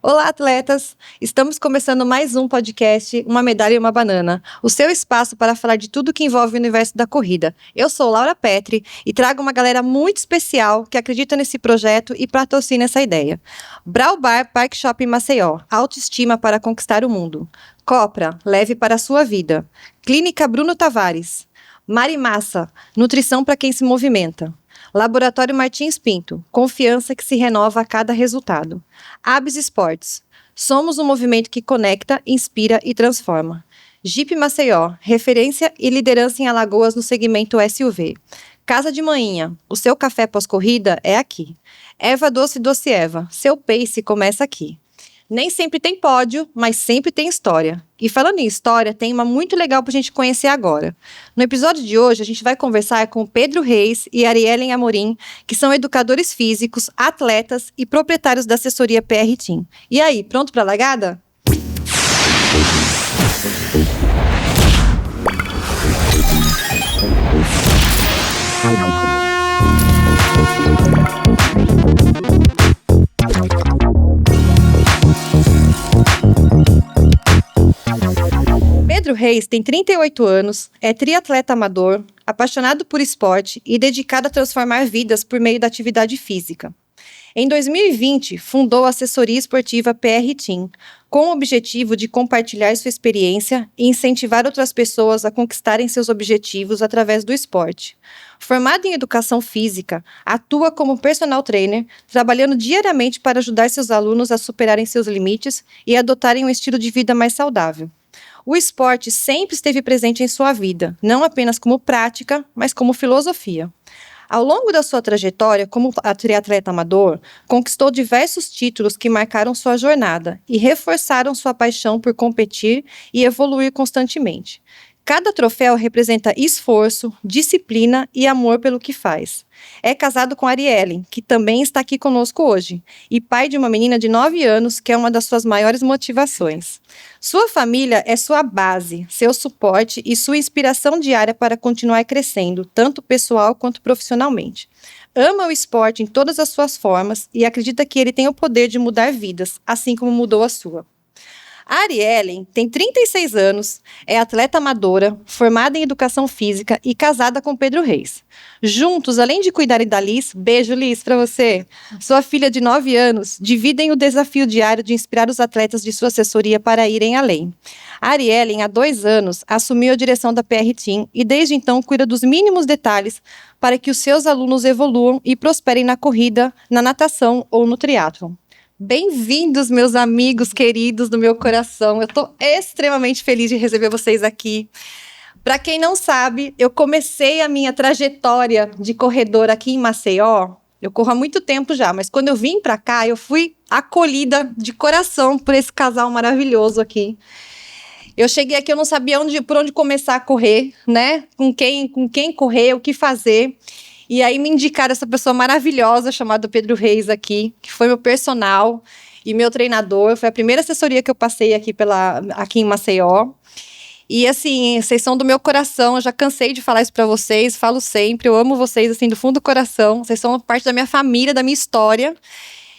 Olá, atletas! Estamos começando mais um podcast, Uma Medalha e uma Banana, o seu espaço para falar de tudo que envolve o universo da corrida. Eu sou Laura Petri e trago uma galera muito especial que acredita nesse projeto e patrocina essa ideia. Brau Bar Park Shopping Maceió, autoestima para conquistar o mundo. Copra, leve para a sua vida. Clínica Bruno Tavares. Marimassa, nutrição para quem se movimenta. Laboratório Martins Pinto, confiança que se renova a cada resultado. Abs Esportes, somos um movimento que conecta, inspira e transforma. Jeep Maceió, referência e liderança em Alagoas no segmento SUV. Casa de Manhinha, o seu café pós-corrida é aqui. Eva Doce Doce Eva, seu pace começa aqui. Nem sempre tem pódio, mas sempre tem história. E falando em história, tem uma muito legal para a gente conhecer agora. No episódio de hoje, a gente vai conversar com o Pedro Reis e Ariellen Amorim, que são educadores físicos, atletas e proprietários da assessoria PR Team. E aí, pronto para a largada? Pedro Reis tem 38 anos, é triatleta amador, apaixonado por esporte e dedicado a transformar vidas por meio da atividade física. Em 2020, fundou a assessoria esportiva PR Team, com o objetivo de compartilhar sua experiência e incentivar outras pessoas a conquistarem seus objetivos através do esporte. Formado em educação física, atua como personal trainer, trabalhando diariamente para ajudar seus alunos a superarem seus limites e adotarem um estilo de vida mais saudável. O esporte sempre esteve presente em sua vida, não apenas como prática, mas como filosofia. Ao longo da sua trajetória como triatleta amador, conquistou diversos títulos que marcaram sua jornada e reforçaram sua paixão por competir e evoluir constantemente. Cada troféu representa esforço, disciplina e amor pelo que faz. É casado com Ariellen, que também está aqui conosco hoje, e pai de uma menina de 9 anos, que é uma das suas maiores motivações. Sua família é sua base, seu suporte e sua inspiração diária para continuar crescendo, tanto pessoal quanto profissionalmente. Ama o esporte em todas as suas formas e acredita que ele tem o poder de mudar vidas, assim como mudou a sua. A Ariellen tem 36 anos, é atleta amadora, formada em educação física e casada com Pedro Reis. Juntos, além de cuidarem da Liz, beijo Liz para você, sua filha de 9 anos, dividem o desafio diário de inspirar os atletas de sua assessoria para irem além. A Ariellen, há 2 anos, assumiu a direção da PR Team e desde então cuida dos mínimos detalhes para que os seus alunos evoluam e prosperem na corrida, na natação ou no triatlon. Bem-vindos, meus amigos queridos do meu coração. Eu estou extremamente feliz de receber vocês aqui. Para quem não sabe, eu comecei a minha trajetória de corredor aqui em Maceió. Eu corro há muito tempo já, mas quando eu vim para cá, eu fui acolhida de coração por esse casal maravilhoso aqui. Eu cheguei aqui, eu não sabia por onde começar a correr, né? Com quem correr, o que fazer. E aí me indicaram essa pessoa maravilhosa chamada Pedro Reis aqui, que foi meu personal e meu treinador. Foi a primeira assessoria que eu passei aqui em Maceió. E assim, vocês são do meu coração, eu já cansei de falar isso pra vocês, falo sempre, eu amo vocês assim do fundo do coração. Vocês são parte da minha família, da minha história.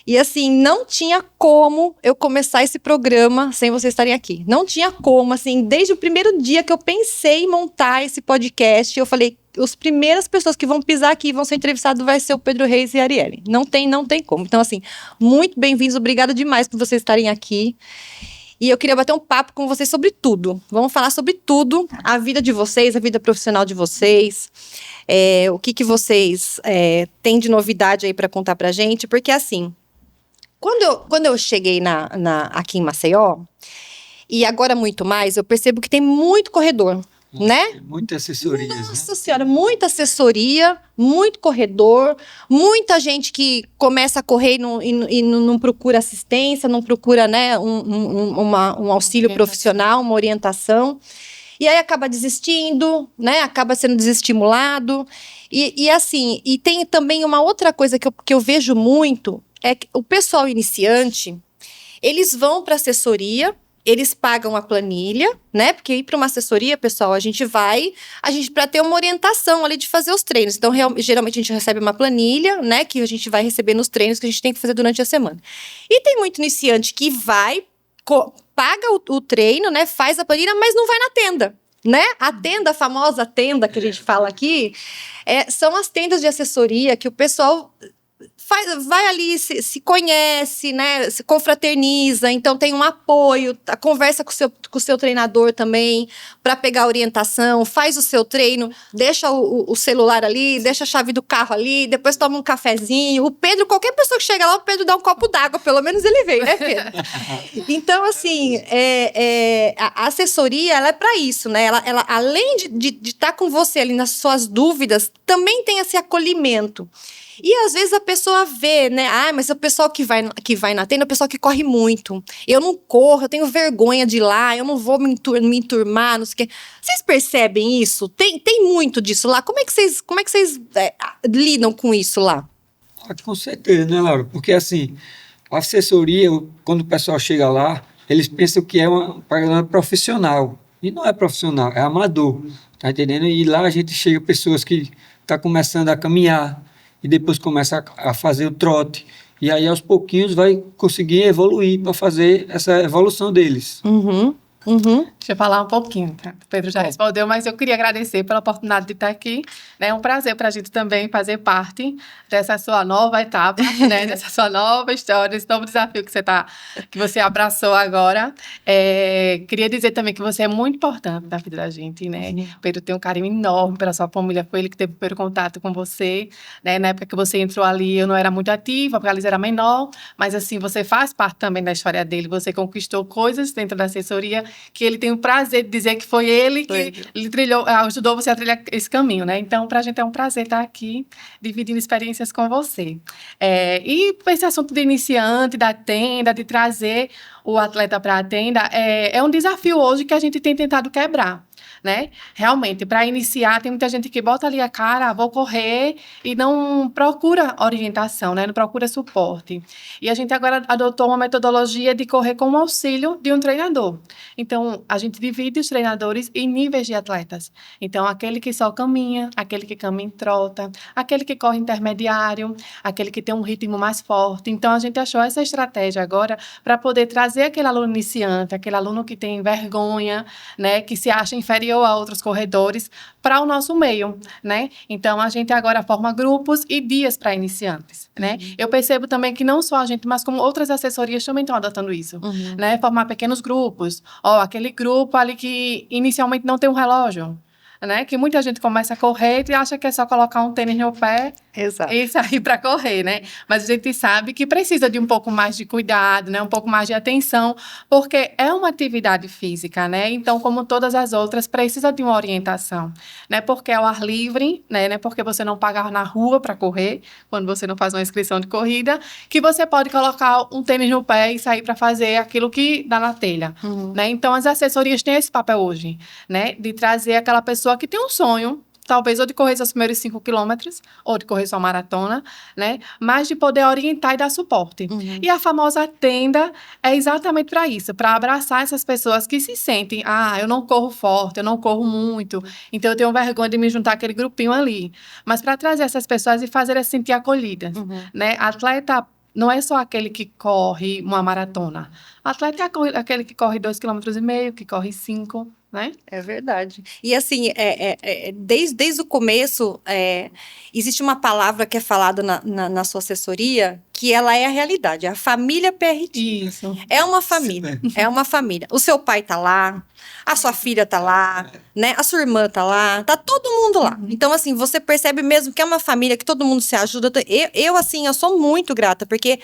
E assim, não tinha como eu começar esse programa sem vocês estarem aqui. Não tinha como, assim, desde o primeiro dia que eu pensei em montar esse podcast, eu falei, as primeiras pessoas que vão pisar aqui e vão ser entrevistadas vai ser o Pedro Reis e a Ariellen. Não tem como. Então, assim, muito bem-vindos, obrigada demais por vocês estarem aqui. E eu queria bater um papo com vocês sobre tudo. Vamos falar sobre tudo, a vida de vocês, a vida profissional de vocês, o que vocês têm de novidade aí para contar pra gente, porque assim, quando eu cheguei aqui em Maceió, e agora muito mais, eu percebo que tem muito corredor, né? Muita assessoria. Nossa Senhora, muita assessoria, muito corredor, muita gente que começa a correr e não procura assistência, não procura, né, um auxílio profissional, uma orientação. E aí acaba desistindo, né? Acaba sendo desestimulado. E assim, e tem também uma outra coisa que eu vejo muito, é que o pessoal iniciante, eles vão para assessoria eles pagam a planilha, né? Porque ir para uma assessoria, pessoal, a gente para ter uma orientação ali de fazer os treinos. Então, geralmente a gente recebe uma planilha, né? Que a gente vai receber nos treinos que a gente tem que fazer durante a semana. E tem muito iniciante que paga o treino, né? Faz a planilha, mas não vai na tenda, né? A famosa tenda que a gente fala aqui, são as tendas de assessoria que o pessoal vai ali, se conhece, né? Se confraterniza, então tem um apoio, conversa com o seu treinador também para pegar orientação, faz o seu treino, deixa o celular ali, deixa a chave do carro ali, depois toma um cafezinho. O Pedro, qualquer pessoa que chega lá, o Pedro dá um copo d'água, pelo menos ele veio, né, Pedro? Então, assim, a assessoria, ela é para isso, né? Ela além de estar com você ali nas suas dúvidas, também tem esse acolhimento. E às vezes a pessoa vê, né? Mas o pessoal que vai na tenda é o pessoal que corre muito. Eu não corro, eu tenho vergonha de ir lá, eu não vou me enturmar, não sei o quê. Vocês percebem isso? Tem muito disso lá? Como é que vocês lidam com isso lá? Com certeza, né, Laura? Porque assim, a assessoria, quando o pessoal chega lá, eles pensam que é uma programa profissional. E não é profissional, é amador. Tá entendendo? E lá a gente chega pessoas que estão começando a caminhar, e depois começa a fazer o trote. E aí, aos pouquinhos, vai conseguir evoluir para fazer essa evolução deles. Deixa eu falar um pouquinho, tá? O Pedro já respondeu, mas eu queria agradecer pela oportunidade de estar aqui. É um prazer para a gente também fazer parte dessa sua nova etapa, né? Dessa sua nova história, desse novo desafio que você abraçou agora. Queria dizer também que você é muito importante na vida da gente, né? O Pedro tem um carinho enorme pela sua família, foi ele que teve o primeiro contato com você, né? Na época que você entrou ali, eu não era muito ativa, porque a Liz era menor, mas assim, você faz parte também da história dele, você conquistou coisas dentro da assessoria que ele tem o prazer de dizer que foi ele que ajudou você a trilhar esse caminho, né? Então, pra gente é um prazer estar aqui dividindo experiências com você. E esse assunto de iniciante, da tenda, de trazer o atleta para a tenda, é um desafio hoje que a gente tem tentado quebrar, né? Realmente, para iniciar, tem muita gente que bota ali a cara, vou correr, e não procura orientação, né? Não procura suporte. E a gente agora adotou uma metodologia de correr com o auxílio de um treinador. Então, a gente divide os treinadores em níveis de atletas. Então, aquele que só caminha, aquele que caminha em trota, aquele que corre intermediário, aquele que tem um ritmo mais forte. Então, a gente achou essa estratégia agora para poder trazer aquele aluno iniciante, aquele aluno que tem vergonha, né? Que se acha inferior a outros corredores, para o nosso meio, né? Então, a gente agora forma grupos e dias para iniciantes, né? Eu percebo também que não só a gente, mas como outras assessorias também estão adotando isso, né? Formar pequenos grupos. Aquele grupo ali que inicialmente não tem um relógio, né? Que muita gente começa a correr e acha que é só colocar um tênis no pé e sair para correr, né? Mas a gente sabe que precisa de um pouco mais de cuidado, né? Um pouco mais de atenção, porque é uma atividade física, né? Então, como todas as outras, precisa de uma orientação, né? Porque é ao ar livre, né? Não é porque você não paga na rua para correr, quando você não faz uma inscrição de corrida, que você pode colocar um tênis no pé e sair para fazer aquilo que dá na telha, né? Então, as assessorias têm esse papel hoje, né? De trazer aquela pessoa que tem um sonho, talvez ou de correr seus primeiros 5 quilômetros, ou de correr sua maratona, né? Mas de poder orientar e dar suporte. E a famosa tenda é exatamente para isso, para abraçar essas pessoas que se sentem, eu não corro forte, eu não corro muito, então eu tenho vergonha de me juntar àquele grupinho ali. Mas para trazer essas pessoas e fazer elas se sentir acolhidas, né? Atleta não é só aquele que corre uma maratona. Atleta é aquele que corre 2,5 km, que corre 5, né? É verdade. E assim, desde o começo, existe uma palavra que é falada na sua assessoria, que ela é a realidade, é a família PRT. Isso. É uma família, é uma família. O seu pai tá lá, a sua filha tá lá, né? A sua irmã tá lá, tá todo mundo lá. Então, assim, você percebe mesmo que é uma família, que todo mundo se ajuda. Eu sou muito grata, porque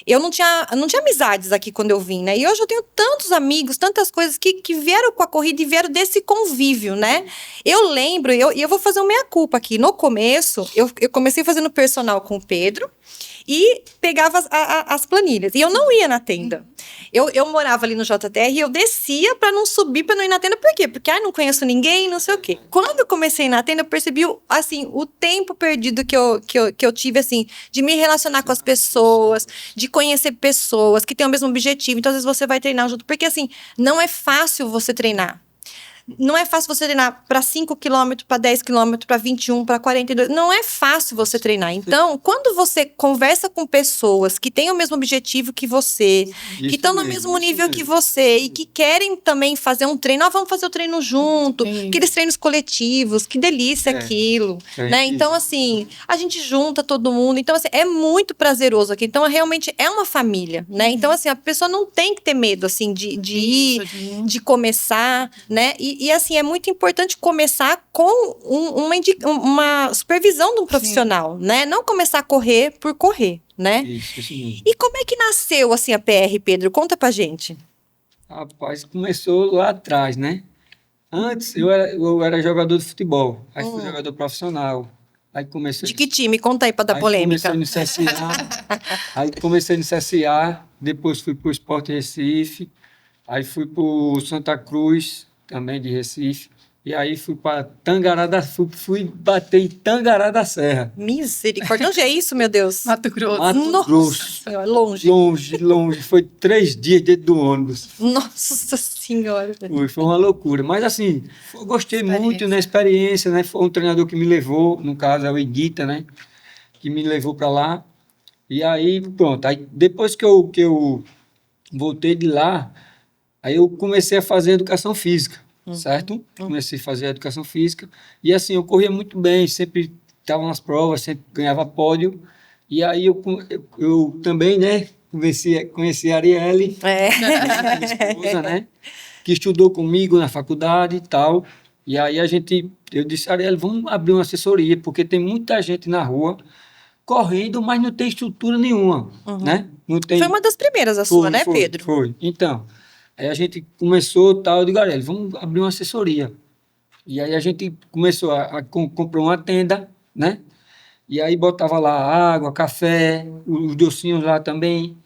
eu não tinha amizades aqui quando eu vim, né? E hoje eu tenho tantos amigos, tantas coisas que vieram com a corrida e vieram desse convívio, né? Eu lembro, e eu vou fazer uma meia-culpa aqui. No começo, eu comecei fazendo personal com o Pedro e pegava as planilhas. E eu não ia na tenda. Eu morava ali no JTR e eu descia pra não subir, pra não ir na tenda. Por quê? Porque, não conheço ninguém, não sei o quê. Quando eu comecei na tenda, eu percebi, assim, o tempo perdido que eu tive, assim, de me relacionar com as pessoas, de conhecer pessoas que têm o mesmo objetivo. Então, às vezes, você vai treinar junto. Porque, assim, não é fácil você treinar. Não é fácil você treinar para 5 quilômetros, para 10 quilômetros, para 21, para 42. Não é fácil você treinar. Então, quando você conversa com pessoas que têm o mesmo objetivo que você, que estão no mesmo nível que você e que querem também fazer um treino, vamos fazer o treino junto, aqueles treinos coletivos, que delícia aquilo, né? Então, assim, a gente junta todo mundo. Então, assim, é muito prazeroso aqui. Então, realmente é uma família, né? Então, assim, a pessoa não tem que ter medo, assim, de ir, de começar, né? E, assim, é muito importante começar com uma supervisão de um profissional, né? Não começar a correr por correr, né? Isso mesmo. E como é que nasceu, assim, a PR, Pedro? Conta pra gente. Rapaz, começou lá atrás, né? Antes, eu era jogador de futebol. Aí fui jogador profissional. Aí comecei... De que time? Conta aí pra dar polêmica. Comecei no CSA. Aí comecei no CSA. Depois fui pro Sport Recife. Aí fui pro Santa Cruz, também de Recife. E aí fui para Tangará fui bater em Tangará da Serra. Misericórdia. Onde é isso, meu Deus? Mato Grosso. Mato Grosso. Senhora, longe. Longe. Foi 3 dias dentro do ônibus. Nossa Senhora. Foi uma loucura. Mas assim, eu gostei muito da experiência, né? Foi um treinador que me levou, no caso é o Edita, né? Que me levou para lá. E aí, pronto. Aí, depois que eu voltei de lá, aí eu comecei a fazer educação física, certo? Comecei a fazer educação física. E assim, eu corria muito bem, sempre estava nas provas, sempre ganhava pódio. E aí eu também, né, conheci a Arielle, minha esposa, né, que estudou comigo na faculdade e tal. E aí eu disse, Arielle, vamos abrir uma assessoria, porque tem muita gente na rua correndo, mas não tem estrutura nenhuma, né? Não tem... Foi uma das primeiras a sua, né, Pedro? Foi. Então, aí a gente começou, tal, eu digo, Arielle, vamos abrir uma assessoria. E aí a gente começou comprou uma tenda, né? E aí botava lá água, café, os docinhos lá também.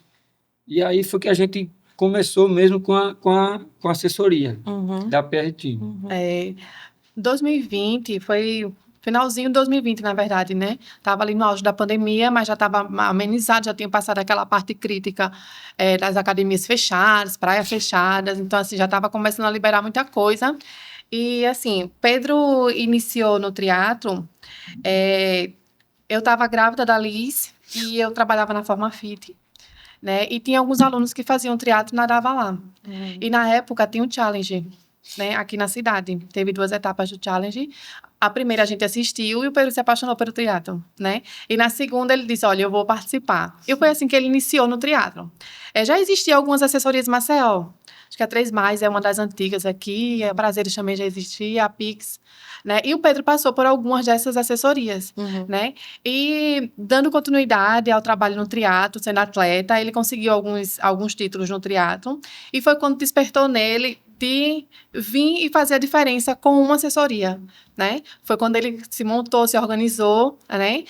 E aí foi que a gente começou mesmo com a assessoria da PR Team. 2020 foi finalzinho de 2020, na verdade, né? Tava ali no auge da pandemia, mas já estava amenizado, já tinha passado aquela parte crítica das academias fechadas, praias fechadas, então assim, já estava começando a liberar muita coisa. E assim, Pedro iniciou no triatlo, eu estava grávida da Liz e eu trabalhava na Forma Fit, né? E tinha alguns alunos que faziam triatlo e nadavam lá. E na época tinha um challenge, né, aqui na cidade. Teve 2 etapas do challenge. A primeira a gente assistiu e o Pedro se apaixonou pelo triatlo, né? E na segunda ele disse, olha, eu vou participar. E foi assim que ele iniciou no triatlo. Já existiam algumas assessorias em Maceió. Acho que a 3Mais é uma das antigas aqui, a Prazeres também já existia, a Pix, né? E o Pedro passou por algumas dessas assessorias, né? E dando continuidade ao trabalho no triatlo, sendo atleta, ele conseguiu alguns títulos no triatlo. E foi quando despertou nele de vir e fazer a diferença com uma assessoria, né? Foi quando ele se montou, se organizou, né?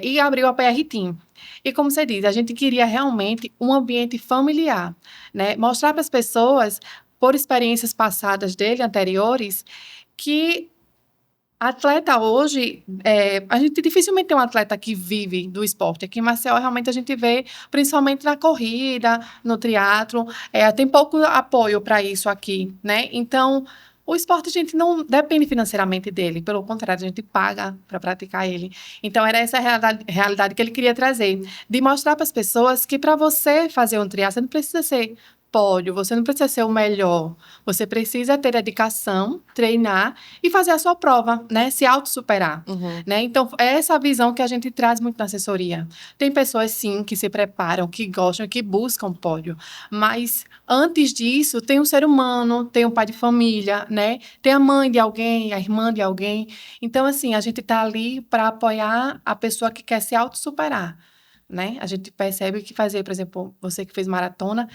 E abriu a PR Team. E como você diz, a gente queria realmente um ambiente familiar, né? Mostrar para as pessoas, por experiências passadas dele, anteriores, que atleta hoje, a gente dificilmente tem um atleta que vive do esporte. Aqui em Maceió, realmente, a gente vê, principalmente na corrida, no triatlo, tem pouco apoio para isso aqui, né? Então, o esporte, a gente não depende financeiramente dele, pelo contrário, a gente paga para praticar ele. Então, era essa a realidade que ele queria trazer, de mostrar para as pessoas que para você fazer um triatlo, você não precisa ser pódio, você não precisa ser o melhor, você precisa ter dedicação, treinar e fazer a sua prova, né? Se autossuperar, né? Então, é essa visão que a gente traz muito na assessoria. Tem pessoas, sim, que se preparam, que gostam, que buscam pódio, mas antes disso, tem um ser humano, tem um pai de família, né? Tem a mãe de alguém, a irmã de alguém. Então, assim, a gente está ali para apoiar a pessoa que quer se autossuperar, né? A gente percebe que fazer, por exemplo, você que fez maratona,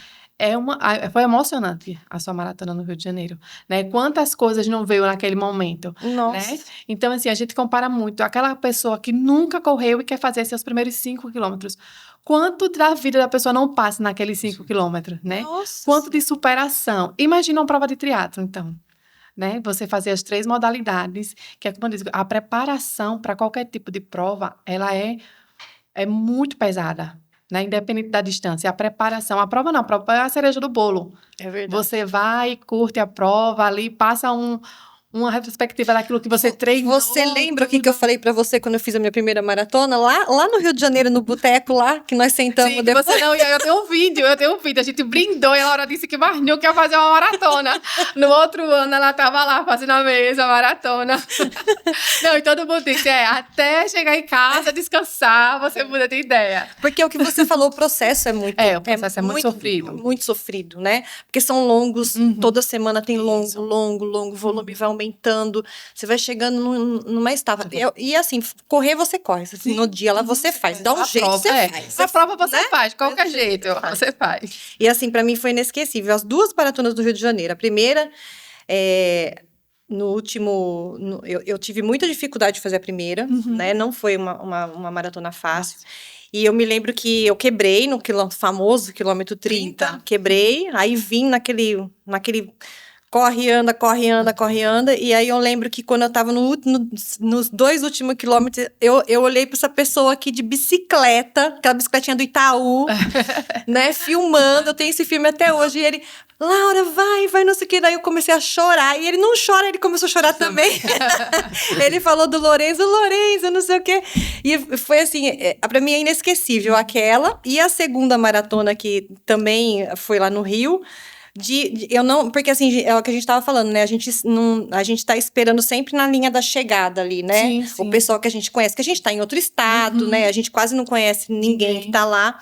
foi emocionante a sua maratona no Rio de Janeiro, né? Quantas coisas não veio naquele momento, Nossa. né? Então, assim, a gente compara muito aquela pessoa que nunca correu e quer fazer seus primeiros 5 quilômetros quanto da vida da pessoa não passa naqueles 5 quilômetros, né? Nossa. Quanto de superação. Imagina uma prova de triatlo, então. Né? Você fazer as 3 modalidades, que é como eu digo, a preparação para qualquer tipo de prova, ela é muito pesada, né? Independente da distância. A preparação, a prova não, a prova é a cereja do bolo. É verdade. Você vai, curte a prova ali, passa uma retrospectiva daquilo que você treinou. Você lembra o que eu falei pra você quando eu fiz a minha primeira maratona? Lá no Rio de Janeiro, no boteco lá, que nós sentamos Sim, depois. você não, eu tenho um vídeo. A gente brindou e a Laura disse que Marnil quer fazer uma maratona. No outro ano, ela tava lá fazendo a mesma maratona. Não, e todo mundo disse, até chegar em casa, descansar, você muda de ideia. Porque o que você falou, o processo é muito... O processo é muito sofrido. Muito sofrido, né? Porque são longos, toda semana tem longo, volume vai aumentando, você vai chegando numa etapa. E assim, correr você corre, assim, no dia lá você faz, dá um jeito, prova, você faz. A prova você né? faz, de qualquer jeito, você faz. E assim, pra mim foi inesquecível. As 2 maratonas do Rio de Janeiro. A primeira, eu tive muita dificuldade de fazer a primeira, né? Não foi uma maratona fácil. E eu me lembro que eu quebrei no famoso quilômetro 30. Quebrei, aí vim naquele corre, anda. E aí eu lembro que quando eu tava nos 2 últimos quilômetros, eu olhei pra essa pessoa aqui de bicicleta, aquela bicicletinha do Itaú, né, filmando. Eu tenho esse filme até hoje. E ele, Laura, vai, não sei o que. Daí eu comecei a chorar. E ele não chora, ele começou a chorar também. Ele falou do Lourenço, não sei o que. E foi assim, pra mim é inesquecível aquela. E a segunda maratona, que também foi lá no Rio. Eu não, porque assim, é o que a gente estava falando, né? A gente tá esperando sempre na linha da chegada ali, né? Sim, sim. O pessoal que a gente conhece, que a gente tá em outro estado, né? A gente quase não conhece ninguém que tá lá.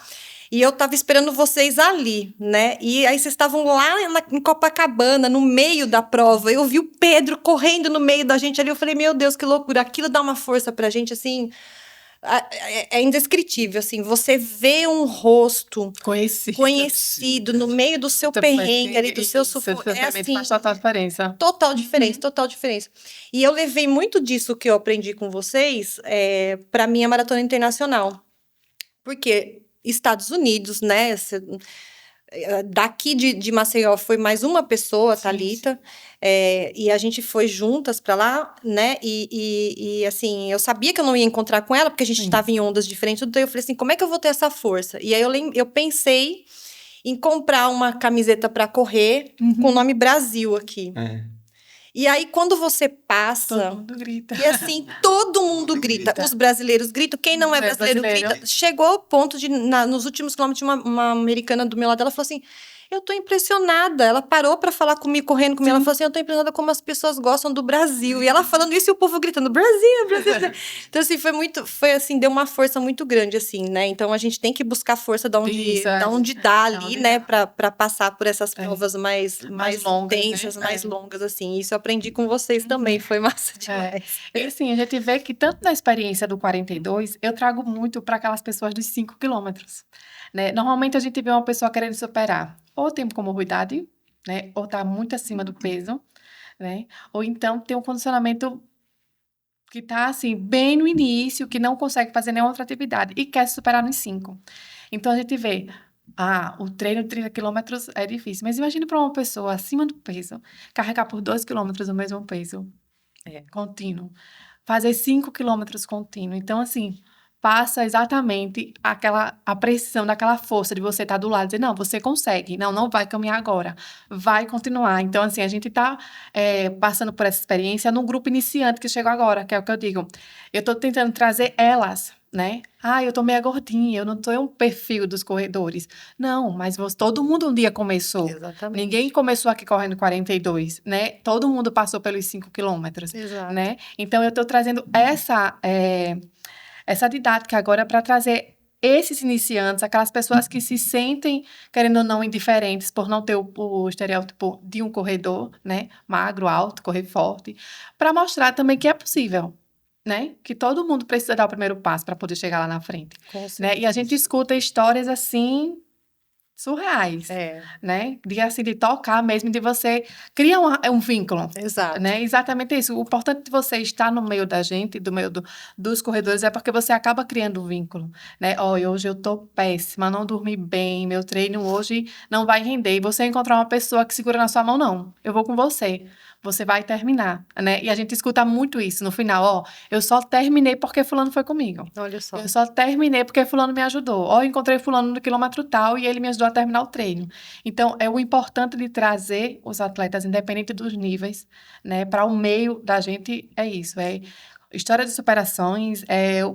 E eu tava esperando vocês ali, né? E aí vocês estavam lá em Copacabana, no meio da prova. Eu vi o Pedro correndo no meio da gente ali. Eu falei, meu Deus, que loucura. Aquilo dá uma força pra gente, assim... É indescritível, assim, você vê um rosto conhecido no meio do seu perrengue ali, do seu sufoco, assim, faz total diferença. Total diferença. E eu levei muito disso que eu aprendi com vocês para minha maratona internacional, porque Estados Unidos, né, daqui de Maceió foi mais uma pessoa, Thalita, e a gente foi juntas para lá, né? E assim, eu sabia que eu não ia encontrar com ela, porque a gente estava em ondas diferentes, então eu falei assim, como é que eu vou ter essa força? E aí eu pensei em comprar uma camiseta para correr com o nome Brasil aqui. E aí, quando você passa... Todo mundo grita. E assim, todo mundo grita. Os brasileiros gritam, quem não é brasileiro grita. Chegou ao ponto de, nos últimos quilômetros, uma americana do meu lado, ela falou assim, eu tô impressionada. Ela parou pra falar comigo, correndo comigo. Ela falou assim, eu tô impressionada como as pessoas gostam do Brasil. E ela falando isso e o povo gritando, Brasil, Brasil. Então, assim, foi assim, deu uma força muito grande, assim, né? Então, a gente tem que buscar força da onde dá ali, né? Pra passar por essas provas mais longas, intensas, né? Mais longas, assim. Isso eu aprendi com vocês também, foi massa demais. E assim, a gente vê que tanto na experiência do 42, eu trago muito para aquelas pessoas dos 5 quilômetros, né? Normalmente a gente vê uma pessoa querendo superar ou tem comorbidade, né? Ou tá muito acima do peso, né? Ou então tem um condicionamento que tá assim, bem no início, que não consegue fazer nenhuma outra atividade e quer se superar nos 5. Então a gente vê, o treino de 30 quilômetros é difícil, mas imagine para uma pessoa acima do peso, carregar por 2 quilômetros o mesmo peso contínuo, fazer 5 quilômetros contínuo. Então, assim, passa exatamente a pressão daquela força de você estar do lado e dizer, não, você consegue, não vai caminhar agora, vai continuar. Então, assim, a gente está passando por essa experiência num grupo iniciante que chegou agora, que é o que eu digo. Eu estou tentando trazer elas, né? Eu tô meio gordinha, eu não tô um perfil dos corredores. Não, mas todo mundo um dia começou. Exatamente. Ninguém começou aqui correndo 42, né? Todo mundo passou pelos 5 quilômetros, né? Então, eu tô trazendo essa didática agora para trazer esses iniciantes, aquelas pessoas que se sentem, querendo ou não, indiferentes por não ter o estereótipo de um corredor, né? Magro, alto, correr forte, para mostrar também que é possível, né? Que todo mundo precisa dar o primeiro passo para poder chegar lá na frente, né? E a gente escuta histórias assim surreais, né? De tocar mesmo, de você criar um vínculo. Exato. Né? Exatamente isso. O importante de você estar no meio da gente, dos corredores, é porque você acaba criando um vínculo, né? Hoje eu tô péssima, não dormi bem, meu treino hoje não vai render. E você encontrar uma pessoa que segura na sua mão, não. Eu vou com você. Você vai terminar, né? E a gente escuta muito isso no final, eu só terminei porque fulano foi comigo. Olha só. Eu só terminei porque fulano me ajudou. Eu encontrei fulano no quilômetro tal e ele me ajudou a terminar o treino. Então, é o importante de trazer os atletas, independente dos níveis, né, para o meio da gente, é isso, história de superações,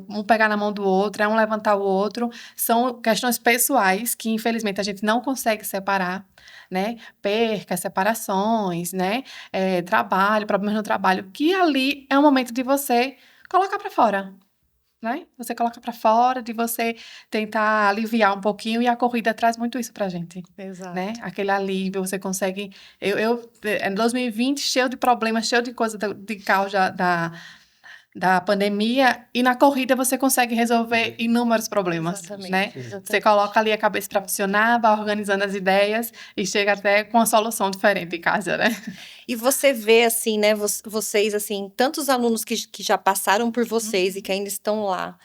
um pegar na mão do outro, um levantar o outro, são questões pessoais que, infelizmente, a gente não consegue separar, né, percas, separações, né, trabalho, problemas no trabalho, que ali é um momento de você colocar para fora, né? Você coloca para fora, de você tentar aliviar um pouquinho, e a corrida traz muito isso pra gente. Exato. Né? Aquele alívio, você consegue... Em 2020, cheio de problemas, cheio de coisa de caos da pandemia, e na corrida você consegue resolver inúmeros problemas, Exatamente. né? Exatamente. Você coloca ali a cabeça para funcionar, vai organizando as ideias e chega até com uma solução diferente em casa, né? E você vê, assim, né, vocês, assim, tantos alunos que já passaram por vocês e que ainda estão lá.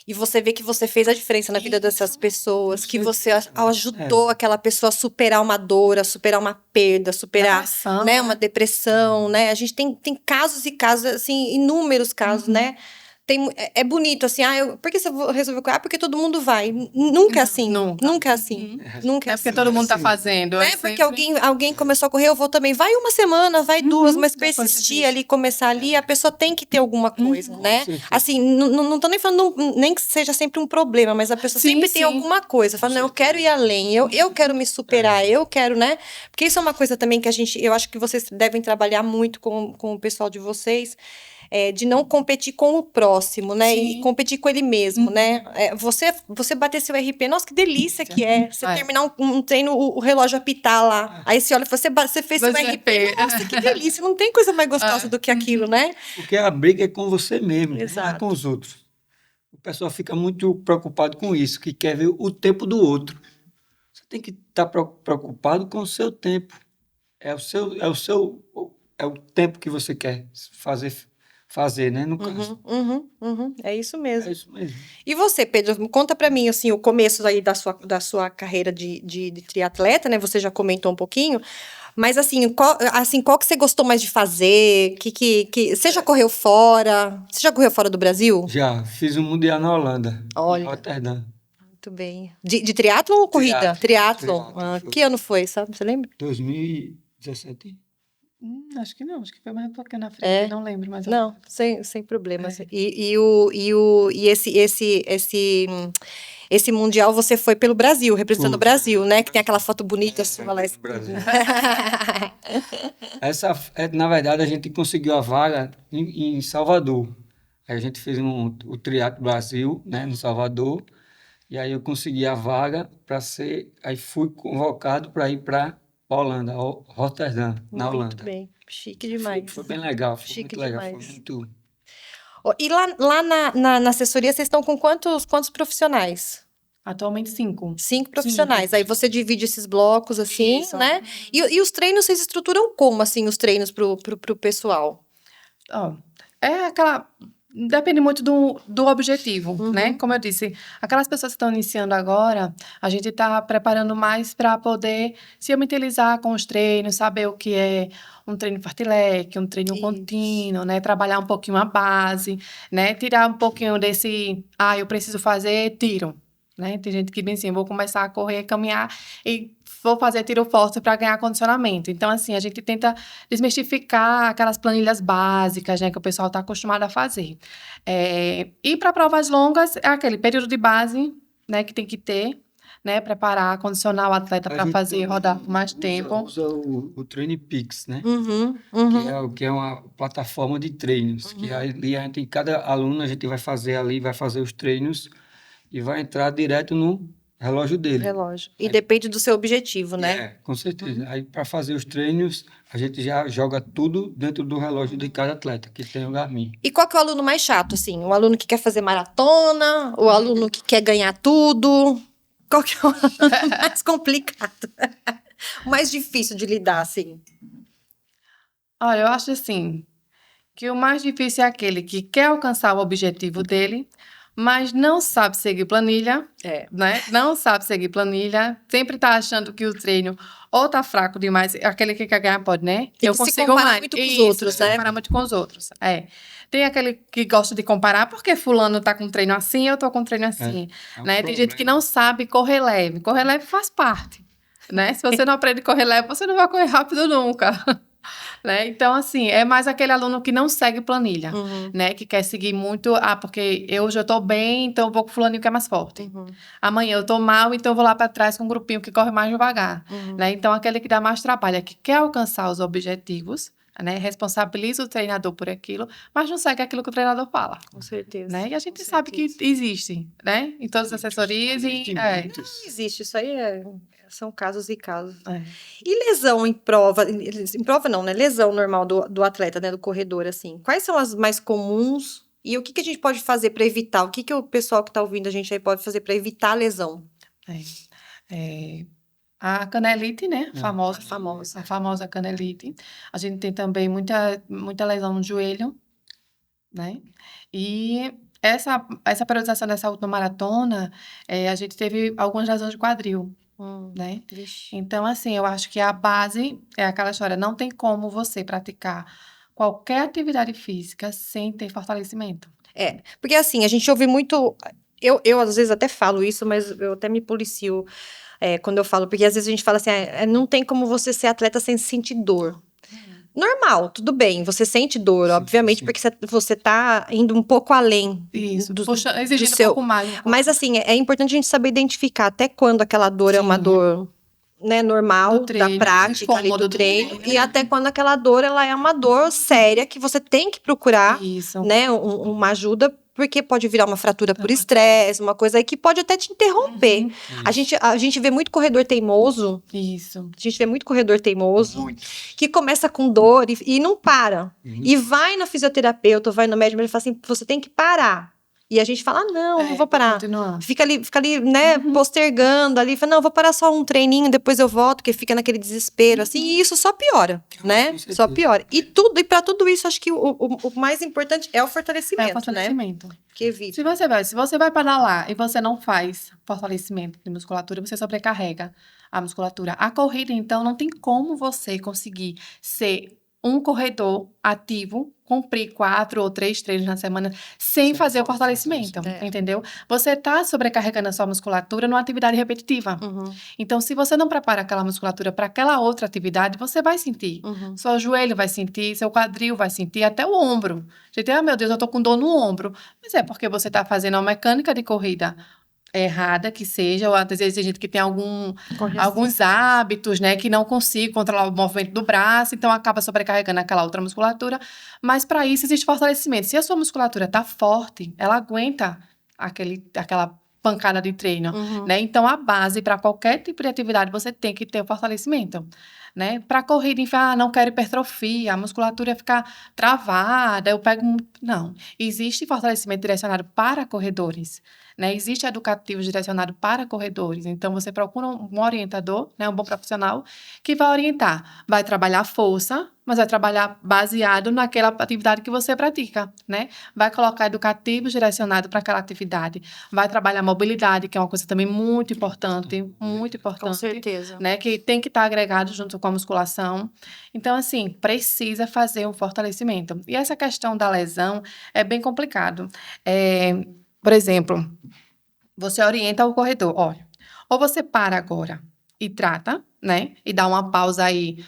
E você vê que você fez a diferença na vida dessas pessoas, que você ajudou aquela pessoa a superar uma dor, a superar uma perda, superar, né, uma depressão, né? A gente tem casos e casos, assim, inúmeros casos, né? É bonito, assim, por que você resolveu? Porque todo mundo vai. Nunca é assim. Nunca é assim. Nunca é porque assim. todo mundo tá fazendo. É porque alguém começou a correr, eu vou também. Vai uma semana, vai duas, mas persistir ali, começar ali, a pessoa tem que ter alguma coisa, né? Assim, não tô nem falando, nem que seja sempre um problema, mas a pessoa sempre tem alguma coisa. Fala, não, eu quero ir além, eu quero me superar, eu quero, né? Porque isso é uma coisa também que eu acho que vocês devem trabalhar muito com o pessoal de vocês, de não competir com o próximo, né? E competir com ele mesmo, né? Você bater seu RP, nossa, que delícia que é. Você terminar um treino, o relógio apitar lá. Aí você olha, você fez seu RP. Nossa, que delícia. Não tem coisa mais gostosa do que aquilo, né? Porque a briga é com você mesmo, Exato. não é com os outros. O pessoal fica muito preocupado com isso, que quer ver o tempo do outro. Você tem que estar preocupado com o seu tempo. É o tempo que você quer fazer, né? No caso. É isso mesmo. É isso mesmo. E você, Pedro, conta pra mim, assim, o começo aí da sua carreira de triatleta, né? Você já comentou um pouquinho, mas assim, qual que você gostou mais de fazer? Você já correu fora? Você já correu fora do Brasil? Já, fiz um mundial na Holanda, Olha. em Rotterdam. Muito bem. De triatlon ou corrida? Triatlon. Triatlon. Que ano foi, sabe? Você lembra? 2017. Acho que não, acho que foi mais um pouquinho na frente, não lembro mais. Não, sem problemas. E esse mundial você foi pelo Brasil, representando o Brasil, né? Que tem aquela foto bonita sua lá. Brasil. Na verdade, a gente conseguiu a vaga em Salvador. Aí a gente fez o Triatlo Brasil, né, em Salvador. E aí eu consegui a vaga aí fui convocado para ir para Holanda, Rotterdam, na Holanda. Muito bem, chique demais. Foi bem legal, foi Chique muito legal. demais. Foi muito... E lá na assessoria, vocês estão com quantos profissionais? Atualmente 5. 5 profissionais. Aí você divide esses blocos, assim, né? E os treinos, vocês estruturam como, assim, os treinos pro pessoal? Depende muito do objetivo, né? Como eu disse, aquelas pessoas que estão iniciando agora, a gente está preparando mais para poder se mentalizar com os treinos, saber o que é um treino fartlek, um treino contínuo, né? Trabalhar um pouquinho a base, né? Tirar um pouquinho desse, eu preciso fazer tiro, né? Tem gente que diz assim, vou começar a correr, caminhar e vou fazer tiro forte para ganhar condicionamento. Então, assim, a gente tenta desmistificar aquelas planilhas básicas, né, que o pessoal está acostumado a fazer. E para provas longas, é aquele período de base, né, que tem que ter, né, preparar, condicionar o atleta para fazer rodar por mais tempo. Usa o TrainPix, né? Que é uma plataforma de treinos. Que ali cada aluno a gente vai fazer os treinos e vai entrar direto no relógio dele. E depende do seu objetivo, né? Com certeza. Aí, para fazer os treinos, a gente já joga tudo dentro do relógio de cada atleta, que tem o Garmin. E qual que é o aluno mais chato, assim? O aluno que quer fazer maratona? O aluno que quer ganhar tudo? qual que é o aluno mais complicado? O mais difícil de lidar, assim? Olha, eu acho assim, que o mais difícil é aquele que quer alcançar o objetivo dele, mas não sabe seguir planilha, É. né? Não sabe seguir planilha, sempre tá achando que o treino ou tá fraco demais, aquele que quer ganhar pode, né? Tem Eu que se consigo comparar mais. muito com os Isso, outros, se né? comparar muito com os outros. É. Tem aquele que gosta de comparar, porque fulano tá com treino assim, eu tô com treino assim, É um né? Tem gente que problema. não sabe correr leve. Correr leve faz parte, né? Se você não aprende a correr leve, você não vai correr rápido nunca. Né? Então, assim, é mais aquele aluno que não segue planilha, Uhum. né? Que quer seguir muito, porque hoje eu tô bem, então eu vou com o fulaninho que é mais forte. Uhum. Amanhã eu tô mal, então eu vou lá para trás com um grupinho que corre mais devagar, Uhum. né? Então, aquele que dá mais trabalho, é que quer alcançar os objetivos, né? Responsabiliza o treinador por aquilo, mas não segue aquilo que o treinador fala, Com certeza. né? E a gente Com sabe que certeza. existe, né? Em todas as assessorias Existem e... muitos. Não existe, isso aí são casos e casos. É. E lesão em prova não, né? Lesão normal do atleta, né? Do corredor, assim. Quais são as mais comuns e o que a gente pode fazer para evitar? O que o pessoal que tá ouvindo a gente aí pode fazer para evitar a lesão? A canelite, né? É. A famosa canelite. A gente tem também muita lesão no joelho, né? E essa periodização dessa última maratona, a gente teve algumas lesões de quadril, né? Vixe. Então, assim, eu acho que a base é aquela história, não tem como você praticar qualquer atividade física sem ter fortalecimento. Porque assim, a gente ouve muito. Eu às vezes até falo isso, mas eu até me policio quando eu falo, porque às vezes a gente fala assim, não tem como você ser atleta sem sentir dor. Normal, tudo bem, você sente dor, Sim, obviamente, sim. porque você tá indo um pouco além Isso, do exigindo seu. um pouco mais. Mas assim, é importante a gente saber identificar até quando aquela dor é uma Sim. dor, né, normal, Do treino, da prática ali incômodo do do treino, treino. e até quando aquela dor ela é uma dor séria que você tem que procurar, Isso. né, uma ajuda, porque pode virar uma fratura por estresse, uma coisa aí que pode até te interromper. Uhum. A gente vê muito corredor teimoso, Isso. a gente vê muito corredor teimoso, Muito. que começa com dor e não para. Uhum. E vai no fisioterapeuta, vai no médico, ele fala assim, você tem que parar. E a gente fala, não vou parar. Continuando. Fica ali, né, postergando ali, fala, não, vou parar só um treininho, depois eu volto, porque fica naquele desespero, assim, e isso só piora, né? Com certeza. Só piora. E para tudo isso, acho que o mais importante é o fortalecimento, É o fortalecimento. né? Que evita. Se você vai para lá e você não faz fortalecimento de musculatura, você sobrecarrega a musculatura. A corrida, então, não tem como você conseguir ser um corredor ativo, cumprir 4 ou 3 treinos na semana, sem fazer o fortalecimento, entendeu? Você está sobrecarregando a sua musculatura numa atividade repetitiva. Uhum, Então, se você não prepara aquela musculatura para aquela outra atividade, você vai sentir. uhum. Seu joelho vai sentir, seu quadril vai sentir, até o ombro. Gente, meu Deus, eu tô com dor no ombro. Mas é porque você está fazendo uma mecânica de corrida errada, que seja, ou às vezes tem gente que tem alguns hábitos, né, que não consigo controlar o movimento do braço, então acaba sobrecarregando aquela outra musculatura. Mas para isso existe fortalecimento. Se a sua musculatura tá forte, ela aguenta aquela pancada de treino, Uhum. né? Então, a base para qualquer tipo de atividade, você tem que ter o fortalecimento, né? Para corrida, não quero hipertrofia, a musculatura ia ficar travada, eu pego... Não, existe fortalecimento direcionado para corredores, né? Existe educativo direcionado para corredores, então você procura um orientador, né? Um bom profissional, que vai orientar, vai trabalhar a força, mas vai trabalhar baseado naquela atividade que você pratica, né? Vai colocar educativo direcionado para aquela atividade, vai trabalhar mobilidade, que é uma coisa também muito importante, Com certeza. né? Que tem que estar agregado junto com a musculação. Então, assim, precisa fazer um fortalecimento. E essa questão da lesão é bem complicado. Por exemplo, você orienta o corredor, olha, ou você para agora e trata, né? E dá uma pausa aí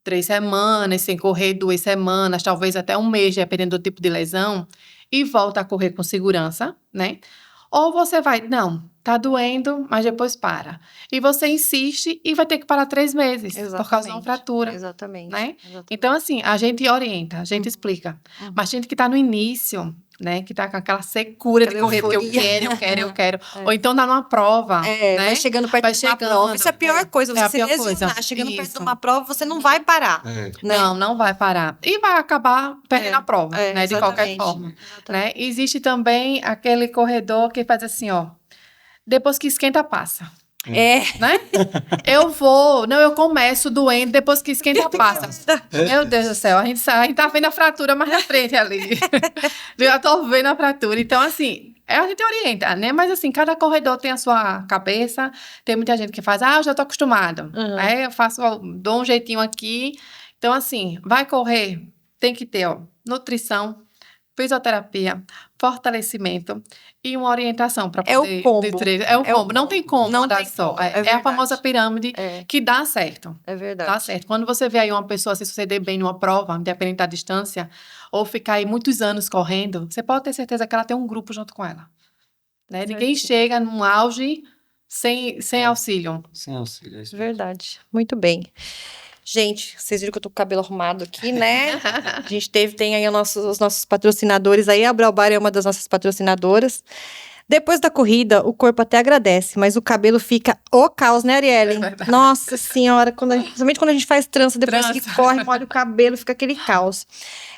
3 semanas, sem correr 2 semanas, talvez até um mês, dependendo do tipo de lesão, e volta a correr com segurança, né? Ou você vai, não, tá doendo, mas depois para. E você insiste e vai ter que parar 3 meses, por causa de uma fratura, Exatamente. né? Exatamente. Então, assim, a gente orienta, a gente explica. Uhum. Mas gente que tá no início, né? Que tá com aquela secura de Aquela correr, porque eu euforia. quero, eu quero. Ou então tá numa prova, né? Vai chegando perto de uma prova. Isso é a pior coisa, você É a se pior lesionar. coisa. Chegando perto de Isso. uma prova, você não vai parar. É. Né? Não vai parar. E vai acabar perdendo a prova, né? De qualquer exatamente. forma. Né? Existe também aquele corredor que faz assim, ó. depois que esquenta, passa. É. Né? Eu começo doendo, depois que esquenta, passa. Meu Deus do céu, a gente tá vendo a fratura mais na frente ali. Já tô vendo a fratura. Então, assim, a gente orienta, né? Mas, assim, cada corredor tem a sua cabeça. Tem muita gente que faz, eu já tô acostumado. Aí eu dou um jeitinho aqui. Então, assim, vai correr, tem que ter, nutrição, fisioterapia, fortalecimento e uma orientação para poder... É o combo. É o combo. Não tem como Não dar tem só. como, É a famosa pirâmide que dá certo. É verdade. Dá certo. Quando você vê aí uma pessoa se suceder bem numa prova, independente da distância, ou ficar aí muitos anos correndo, você pode ter certeza que ela tem um grupo junto com ela. Né? Ninguém chega num auge sem auxílio. Sem auxílio. Verdade. Muito bem. Gente, vocês viram que eu tô com o cabelo arrumado aqui, né? A gente tem aí os nossos patrocinadores aí. A Braubar é uma das nossas patrocinadoras. Depois da corrida, o corpo até agradece, mas o cabelo fica o caos, né, Arielle? Nossa senhora, principalmente quando a gente faz trança, depois que corre, molha o cabelo, fica aquele caos.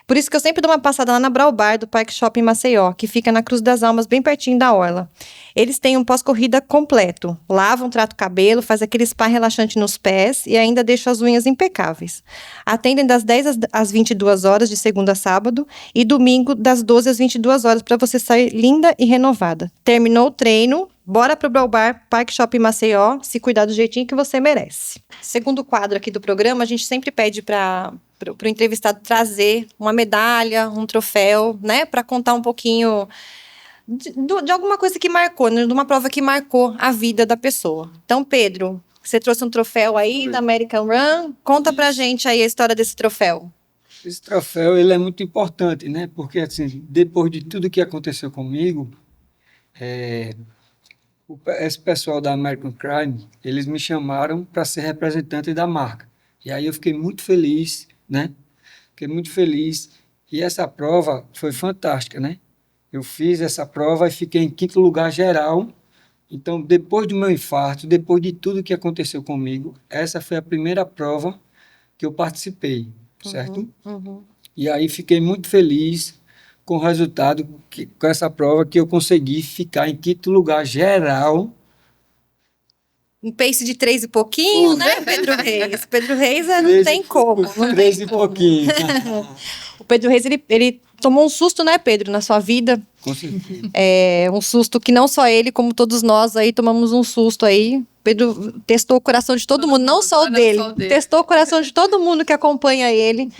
Por isso que eu sempre dou uma passada lá na Braubar, do Parque Shopping Maceió, que fica na Cruz das Almas, bem pertinho da orla. Eles têm um pós-corrida completo. Lavam, tratam o cabelo, faz aquele spa relaxante nos pés e ainda deixam as unhas impecáveis. Atendem das 10 às 22 horas, de segunda a sábado, e domingo das 12 às 22 horas, para você sair linda e renovada. Terminou o treino, bora pro Braubar, Parque Shopping Maceió, se cuidar do jeitinho que você merece. Segundo quadro aqui do programa, a gente sempre pede para o entrevistado trazer uma medalha, um troféu, né, para contar um pouquinho de alguma coisa que marcou, né, de uma prova que marcou a vida da pessoa. Então, Pedro, você trouxe um troféu aí da American Run, conta pra gente aí a história desse troféu. Esse troféu, ele é muito importante, né, porque, assim, depois de tudo que aconteceu comigo, esse pessoal da American Crime, eles me chamaram para ser representante da marca. E aí eu fiquei muito feliz, né? Fiquei muito feliz. E essa prova foi fantástica, né? Eu fiz essa prova e fiquei em 5º lugar geral. Então, depois do meu infarto, depois de tudo que aconteceu comigo, essa foi a primeira prova que eu participei, certo? E aí fiquei muito feliz com o resultado, com essa prova, que eu consegui ficar em 5º lugar geral. Um pace de 3 e pouquinho, né, Pedro Reis? Pedro Reis não tem como. 3 e pouquinho. O Pedro Reis, ele tomou um susto, né, Pedro, na sua vida. Com certeza. Um susto que não só ele, como todos nós aí, tomamos um susto aí. Pedro testou o coração de todo mundo, não só o dele. Testou o coração de todo mundo que acompanha ele.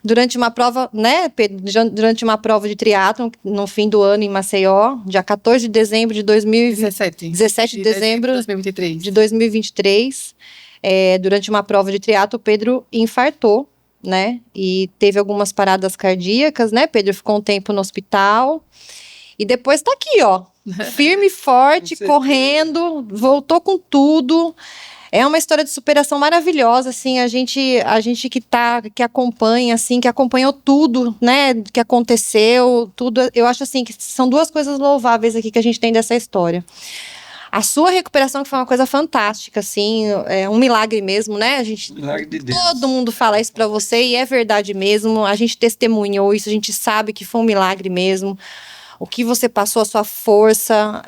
Durante uma prova, né, Pedro? Durante uma prova de triatlon, no fim do ano, em Maceió, dia 14 de dezembro de 17 de dezembro de 2023. Durante uma prova de triatlon, o Pedro infartou, né? E teve algumas paradas cardíacas, né, Pedro? Ficou um tempo no hospital. E depois tá aqui, ó. Firme e forte, correndo, voltou com tudo. É uma história de superação maravilhosa, assim, a gente que acompanha, assim, que acompanhou tudo, né, que aconteceu, tudo, eu acho, assim, que são duas coisas louváveis aqui que a gente tem dessa história. A sua recuperação, que foi uma coisa fantástica, assim, é um milagre mesmo, né, Milagre de Deus. Todo mundo fala isso pra você e é verdade mesmo, a gente testemunhou isso, a gente sabe que foi um milagre mesmo. O que você passou, a sua força,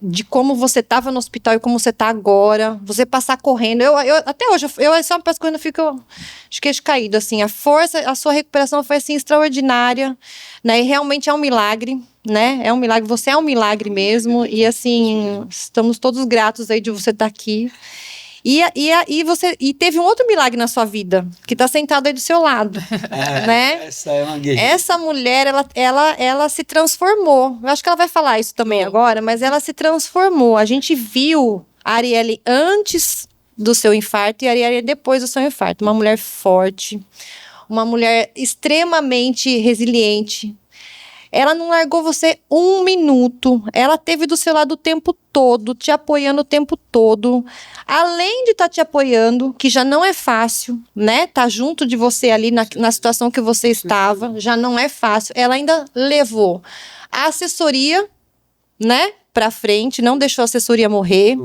de como você estava no hospital e como você está agora. Você passar correndo. Até hoje, eu só peço correndo, eu fico de queixo caído. Assim, a força, a sua recuperação foi assim, extraordinária. Né? E realmente é um milagre. Né? É um milagre. Você é um milagre mesmo. E assim, estamos todos gratos aí de você estar aqui. E teve um outro milagre na sua vida, que está sentado aí do seu lado, né? Essa é uma guerreira. Essa mulher, ela se transformou. Eu acho que ela vai falar isso também agora, mas ela se transformou. A gente viu a Arielle antes do seu infarto e a Arielle depois do seu infarto. Uma mulher forte, uma mulher extremamente resiliente. Ela não largou você um minuto. Ela esteve do seu lado o tempo todo, te apoiando o tempo todo. Além de estar te apoiando, que já não é fácil, né? Tá junto de você ali na situação que você estava, já não é fácil. Ela ainda levou a assessoria, né? Pra frente, não deixou a assessoria morrer.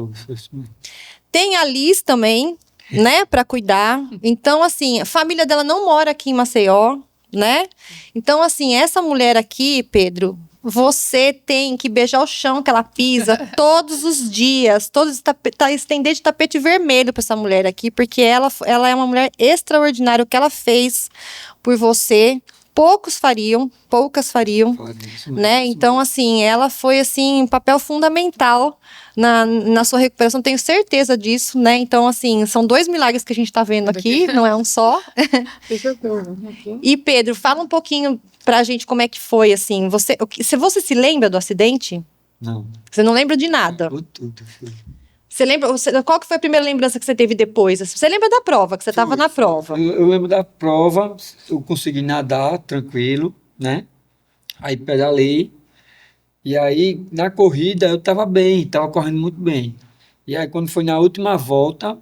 Tem a Liz também, né? Pra cuidar. Então, assim, a família dela não mora aqui em Maceió, né? Então, assim, essa mulher aqui, Pedro, você tem que beijar o chão que ela pisa todos os dias. Estender de tapete vermelho para essa mulher aqui, porque ela é uma mulher extraordinária. O que ela fez por você, poucas fariam, né? Então, assim, ela foi, assim, um papel fundamental na sua recuperação, tenho certeza disso, né? Então, assim, são 2 milagres que a gente tá vendo aqui, não é um só. E, Pedro, fala um pouquinho pra gente como é que foi, assim, se você se lembra do acidente? Não. Você não lembra de nada? Tudo, filho. Você lembra, qual que foi a primeira lembrança que você teve depois? Você lembra da prova, que você estava na prova? Eu lembro da prova, eu consegui nadar tranquilo, né? Aí pedalei. E aí, na corrida, eu estava bem, estava correndo muito bem. E aí, quando foi na última volta,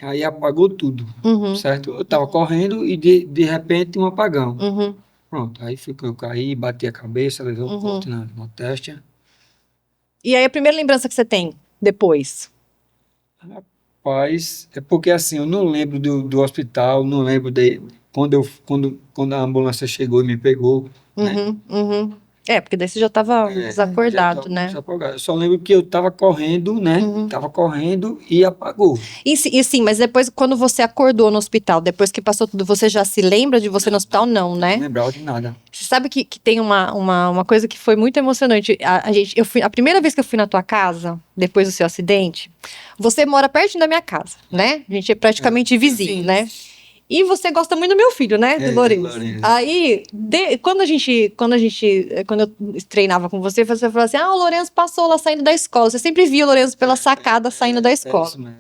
aí apagou tudo, Uhum, certo? Eu estava correndo e, de repente, um apagão. uhum. Pronto, aí eu caí, bati a cabeça, levei um Uhum. corte na testa. E aí, a primeira lembrança que você tem depois? Rapaz, é porque assim, eu não lembro do hospital, não lembro de quando a ambulância chegou e me pegou, né? Uhum, uhum. Porque daí você já estava desacordado, Já né? desapagado. Eu só lembro que eu estava correndo, né? Uhum. Tava correndo e apagou. E sim, mas depois, quando você acordou no hospital, depois que passou tudo, você já se lembra de você no hospital? Não, Não né? lembrava de nada. Você sabe que tem uma coisa que foi muito emocionante. A primeira vez que eu fui na tua casa, depois do seu acidente, você mora perto da minha casa, né? A gente é praticamente vizinho, Sim. né? E você gosta muito do meu filho, né? Do Lourenço. Aí, quando eu treinava com você falou assim: o Lourenço passou lá saindo da escola. Você sempre via o Lourenço pela sacada saindo da escola. Isso mesmo.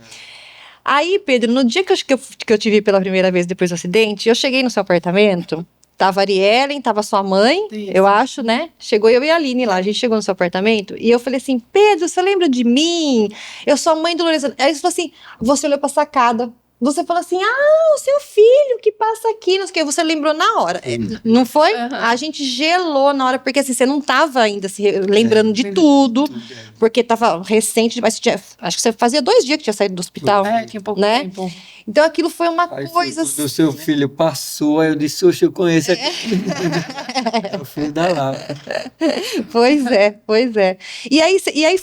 Aí, Pedro, no dia que eu te vi pela primeira vez depois do acidente, eu cheguei no seu apartamento, tava a Ariellen, tava sua mãe, Isso. eu acho, né? Chegou eu e a Aline lá, a gente chegou no seu apartamento, e eu falei assim: Pedro, você lembra de mim? Eu sou a mãe do Lourenço. Aí ele falou assim, você olhou pra sacada, você falou assim: o seu filho que passa aqui, não sei o que, você lembrou na hora. Não foi? Uhum. A gente gelou na hora, porque assim, você não tava ainda se lembrando de tudo, porque tava recente, mas acho que você fazia 2 dias que tinha saído do hospital. Tinha pouco Né? tempo. Então aquilo foi uma Aí coisa foi quando o seu filho passou, aí eu disse, oxe, eu conheço aqui. É o filho da Lara. Pois é. E aí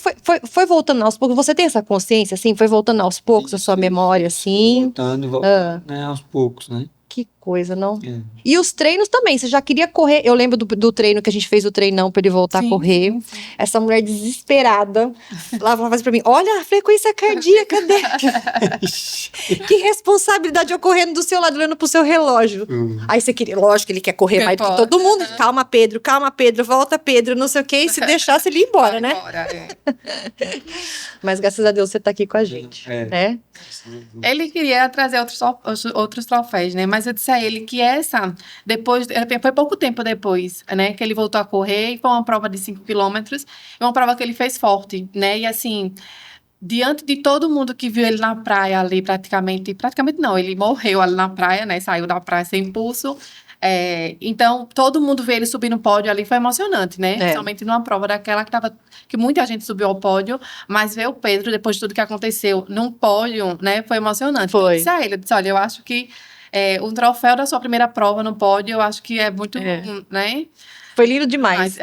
foi voltando aos poucos. Você tem essa consciência, assim? Foi voltando aos poucos a sua memória, assim? Voltando, né, aos poucos, né? Que coisa, não? É. E os treinos também, você já queria correr. Eu lembro do treino que a gente fez o treinão pra ele voltar a correr. Sim. Essa mulher desesperada. Lá falava assim pra mim: olha a frequência cardíaca dele. Que responsabilidade eu correndo do seu lado, olhando pro seu relógio. Aí você queria, lógico que ele quer correr mais do que todo mundo. Calma, Pedro, volta, Pedro, não sei o quê. E se deixasse, ele ia embora, né? Mas graças a Deus você tá aqui com a gente, né? Ele queria trazer outros troféus, né? Mas eu disse a ele que foi pouco tempo depois, né? Que ele voltou a correr e foi uma prova de 5 quilômetros. Uma prova que ele fez forte, né? E assim, diante de todo mundo que viu ele na praia ali, praticamente não, ele morreu ali na praia, né? Saiu da praia sem pulso. Então, todo mundo ver ele subir no pódio ali foi emocionante, né? Principalmente numa prova daquela que muita gente subiu ao pódio, mas ver o Pedro, depois de tudo que aconteceu, num pódio, né? Foi emocionante. Foi. Eu disse, olha, eu acho que um troféu da sua primeira prova no pódio, eu acho que é muito bom, né? Foi lindo demais.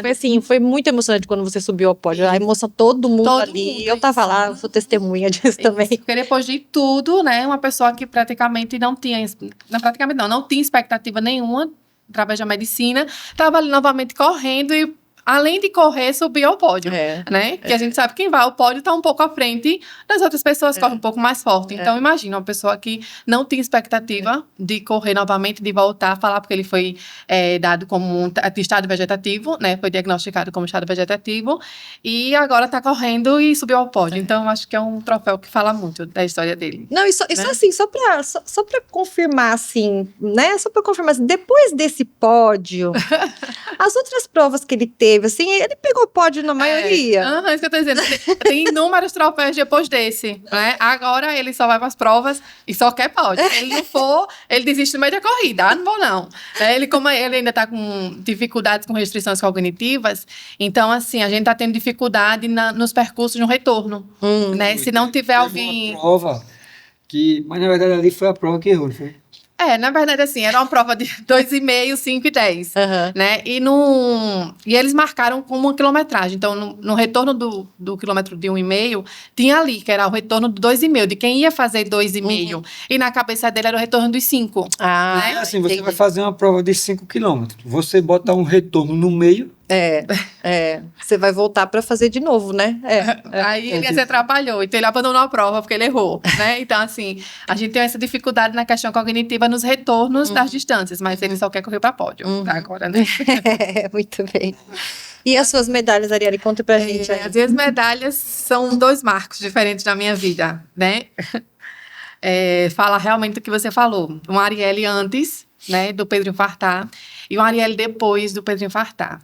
Foi assim, foi muito emocionante quando você subiu ao pódio. A emoção, todo mundo ali. Eu tava lá, eu sou testemunha disso também. Porque depois de tudo, né, uma pessoa que praticamente não tinha expectativa nenhuma através da medicina, estava ali novamente correndo e, além de correr, subiu ao pódio, né? Que a gente sabe que quem vai ao pódio está um pouco à frente das outras pessoas, corre um pouco mais forte. Então, imagina uma pessoa que não tinha expectativa de correr novamente, de voltar a falar, porque ele foi dado como estado vegetativo, né? Foi diagnosticado como estado vegetativo e agora está correndo e subiu ao pódio. Então, acho que é um troféu que fala muito da história dele. Não, isso assim, só pra confirmar, assim, né? Só pra confirmar, assim, depois desse pódio, as outras provas que ele teve, assim, ele pegou pódio na maioria. Isso que eu tô dizendo. Tem inúmeros troféus depois desse, né? Agora ele só vai para as provas e só quer pódio. Se ele não for, ele desiste no meio da corrida. Não vou não. Como ele ainda tá com dificuldades com restrições cognitivas, então, assim, a gente tá tendo dificuldade nos percursos no retorno, né? Se não tiver alguém... Uma prova mas na verdade ali foi a prova que errou, foi? Na verdade, assim, era uma prova de 2,5, 5 e 10, né? E eles marcaram com uma quilometragem. Então, no retorno do quilômetro de 1,5, tinha ali, que era o retorno do 2,5, de quem ia fazer 2,5. E na cabeça dele era o retorno dos 5. Ah, né? Assim, você vai fazer uma prova de 5 quilômetros. Você bota um retorno no meio. Você vai voltar para fazer de novo, né? Aí ele se atrapalhou, então ele abandonou a prova porque ele errou, né? Então, assim, a gente tem essa dificuldade na questão cognitiva nos retornos das distâncias, mas ele só quer correr para pódio, tá? Agora, né? Muito bem. E as suas medalhas, Arielle? Conta pra gente aí. As minhas medalhas são 2 marcos diferentes na minha vida, né? Fala realmente o que você falou. Um Arielle antes, né, do Pedro infartar, e um Arielle depois do Pedro infartar.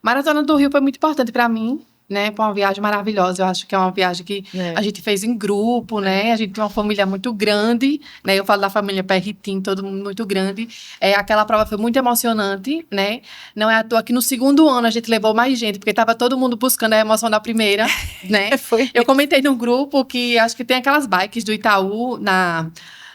Maratona do Rio foi muito importante para mim, né? Foi uma viagem maravilhosa. Eu acho que é uma viagem que a gente fez em grupo, né? A gente tem uma família muito grande, né? Eu falo da família Perritim, todo mundo muito grande. Aquela prova foi muito emocionante, né? Não é à toa que no segundo ano a gente levou mais gente, porque estava todo mundo buscando a emoção da primeira, né? Eu comentei no grupo que acho que tem aquelas bikes do Itaú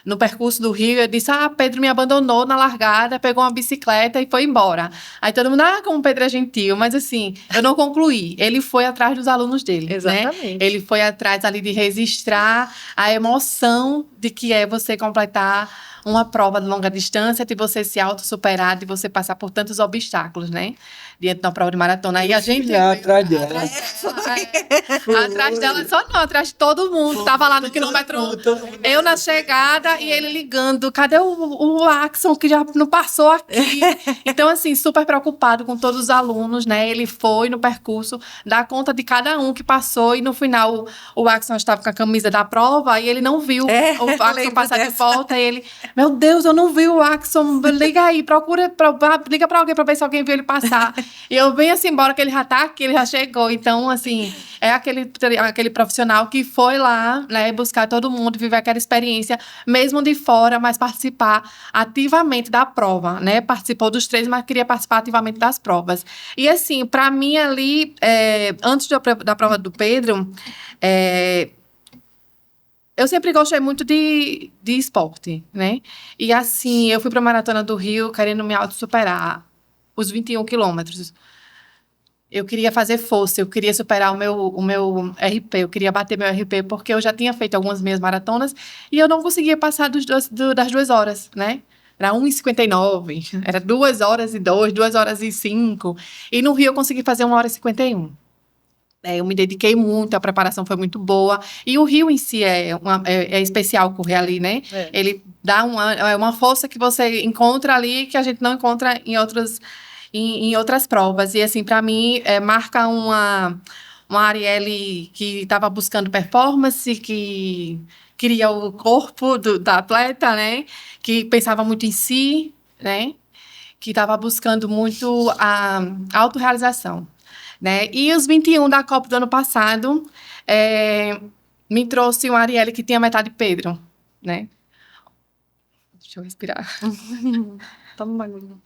no percurso do Rio. Eu disse, Pedro me abandonou na largada, pegou uma bicicleta e foi embora. Aí todo mundo, como o Pedro é gentil. Mas assim, eu não concluí. Ele foi atrás dos alunos dele, Exatamente. né? Ele foi atrás ali de registrar a emoção de que é você completar uma prova de longa distância, de você se autossuperar, de você passar por tantos obstáculos, né? Diante de uma prova de maratona. Aí a gente... atrás dela. Atrás dela só não, atrás de todo mundo. Tava lá no quilômetro. Eu na chegada e ele ligando. Cadê o Axon que já não passou aqui? Então, assim, super preocupado com todos os alunos, né? Ele foi no percurso, dar conta de cada um que passou. E no final, o Axon estava com a camisa da prova e ele não viu o Axon passar de volta. E ele, meu Deus, eu não vi o Axon. Liga aí, liga pra alguém pra ver se alguém viu ele passar. E eu venho assim embora, que ele já tá aqui, ele já chegou. Então, assim, é aquele profissional que foi lá, né, buscar todo mundo, viver aquela experiência, mesmo de fora, mas participar ativamente da prova, né? Participou dos 3, mas queria participar ativamente das provas. E, assim, para mim ali, antes da prova do Pedro, eu sempre gostei muito de esporte, né? E, assim, eu fui para a Maratona do Rio querendo me autossuperar. Os 21 quilômetros. Eu queria fazer força, eu queria superar o meu RP, eu queria bater meu RP, porque eu já tinha feito algumas minhas maratonas e eu não conseguia passar das 2 horas, né? Era 1h59, era 2h02, 2h05. E no Rio eu consegui fazer 1h51. Eu me dediquei muito, a preparação foi muito boa. E o Rio em si é especial correr ali, né? Ele dá uma força que você encontra ali que a gente não encontra em outras provas. E, assim, para mim, marca uma Arielle que estava buscando performance, que queria o corpo da atleta, né? Que pensava muito em si, né? Que estava buscando muito a autorrealização. Né? E os 21 da Copa do ano passado me trouxe um Arielle que tinha metade Pedro, né? Deixa eu respirar. Toma um bagulho.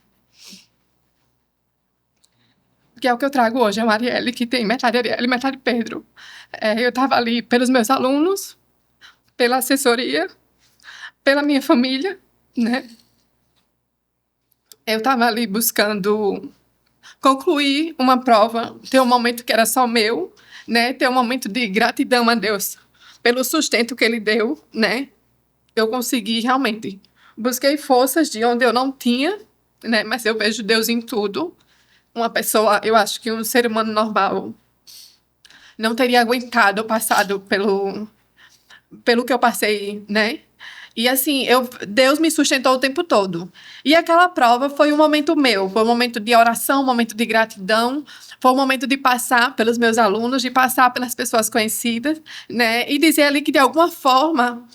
Que é o que eu trago hoje, é uma Arielle que tem metade Arielle e metade Pedro. Eu estava ali pelos meus alunos, pela assessoria, pela minha família, né? Eu estava ali buscando concluir uma prova, ter um momento que era só meu, né? Ter um momento de gratidão a Deus pelo sustento que Ele deu, né? Eu consegui realmente. Busquei forças de onde eu não tinha, né? Mas eu vejo Deus em tudo. Uma pessoa, eu acho que um ser humano normal não teria aguentado passado pelo que eu passei, né? E, assim, Deus me sustentou o tempo todo. E aquela prova foi um momento meu, foi um momento de oração, um momento de gratidão, foi um momento de passar pelos meus alunos, de passar pelas pessoas conhecidas, né? E dizer ali que, de alguma forma,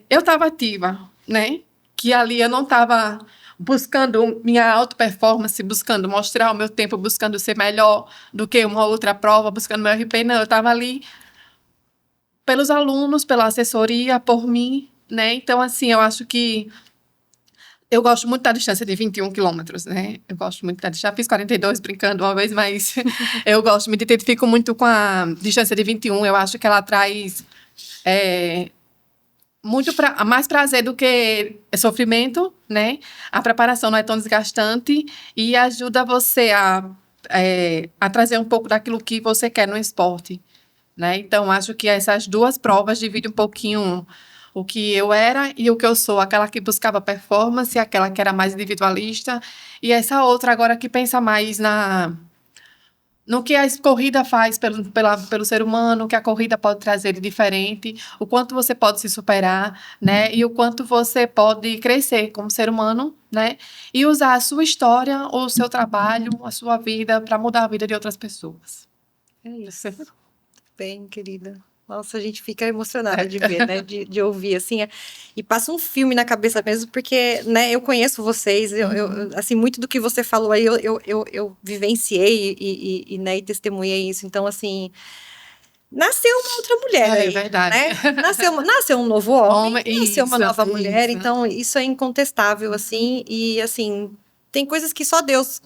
eu estava ativa, né? Que ali eu não estava buscando minha auto-performance, buscando mostrar o meu tempo, buscando ser melhor do que uma outra prova, buscando meu RP. Não, eu estava ali pelos alunos, pela assessoria, por mim, né? Então, assim, eu acho que eu gosto muito da distância de 21 quilômetros, né? Eu gosto muito da distância. Já fiz 42 brincando uma vez, mas eu gosto, me identifico muito com a distância de 21. Eu acho que ela traz mais prazer do que sofrimento, né? A preparação não é tão desgastante e ajuda você a trazer um pouco daquilo que você quer no esporte, né? Então, acho que essas duas provas dividem um pouquinho o que eu era e o que eu sou. Aquela que buscava performance, aquela que era mais individualista, e essa outra agora que pensa mais no que a corrida faz pelo ser humano, o que a corrida pode trazer de diferente, o quanto você pode se superar, né? E o quanto você pode crescer como ser humano, né? E usar a sua história, o seu trabalho, a sua vida para mudar a vida de outras pessoas. É isso. Bem, querida. Nossa, a gente fica emocionada de ver, né? De ouvir, assim. E passa um filme na cabeça mesmo, porque, né, eu conheço vocês, assim, muito do que você falou aí, eu vivenciei né, e testemunhei isso. Então, assim, nasceu uma outra mulher aí, verdade. né? Nasceu um novo homem, nasceu uma isso, nova mulher. isso. Então, isso é incontestável, assim. E, assim, tem coisas que só Deus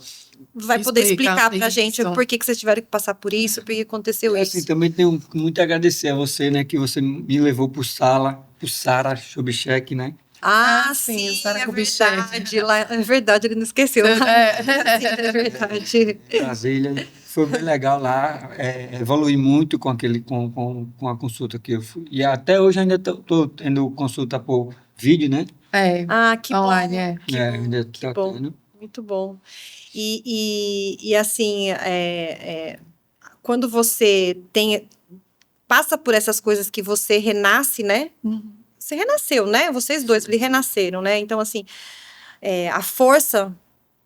vai poder explicar pra gente por que vocês tiveram que passar por isso, por que aconteceu isso. Assim, também tenho muito a agradecer a você, né, que você me levou pro Sara Sobchak, né? Sim, Sara é Kubitschek. verdade. É verdade, ele não esqueceu. É verdade. Brasília. Foi bem legal lá, evolui muito com a consulta que eu fui. E até hoje ainda tô tendo consulta por vídeo, né? Que online, bom. Que bom, Ainda que tá bom. tendo. Muito bom. E assim, quando você passa por essas coisas que você renasce, né? Você renasceu, né? Vocês dois renasceram, né? Então, assim, a força,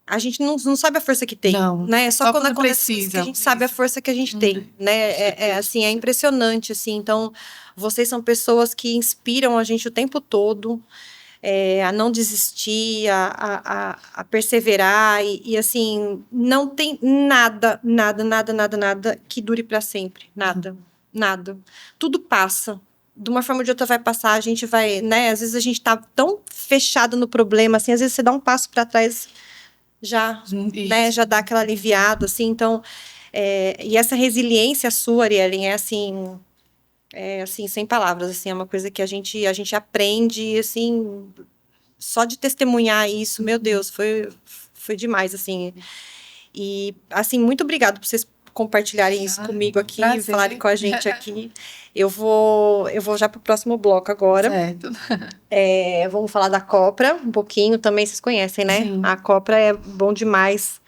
a gente não sabe a força que tem, Não, né? só Quando quando acontece isso que precisa. a gente sabe a força que a gente tem, né? Assim, é impressionante, assim. Então, vocês são pessoas que inspiram a gente o tempo todo, a não desistir, a perseverar e, assim, não tem nada que dure para sempre, nada. Tudo passa. De uma forma ou de outra vai passar, a gente vai, né? Às vezes a gente tá tão fechado no problema, assim, às vezes você dá um passo para trás, né? Já dá aquela aliviada, assim. Então, e essa resiliência sua, Ariellen, assim, sem palavras, assim, é uma coisa que a gente aprende, assim, só de testemunhar isso, meu Deus, foi demais, assim. E, assim, muito obrigada por vocês compartilharem isso comigo aqui, prazer. falarem com a gente aqui. Eu vou já pro próximo bloco agora. Certo. Vamos falar da Copra um pouquinho, também vocês conhecem, né? Sim. A Copra é bom demais.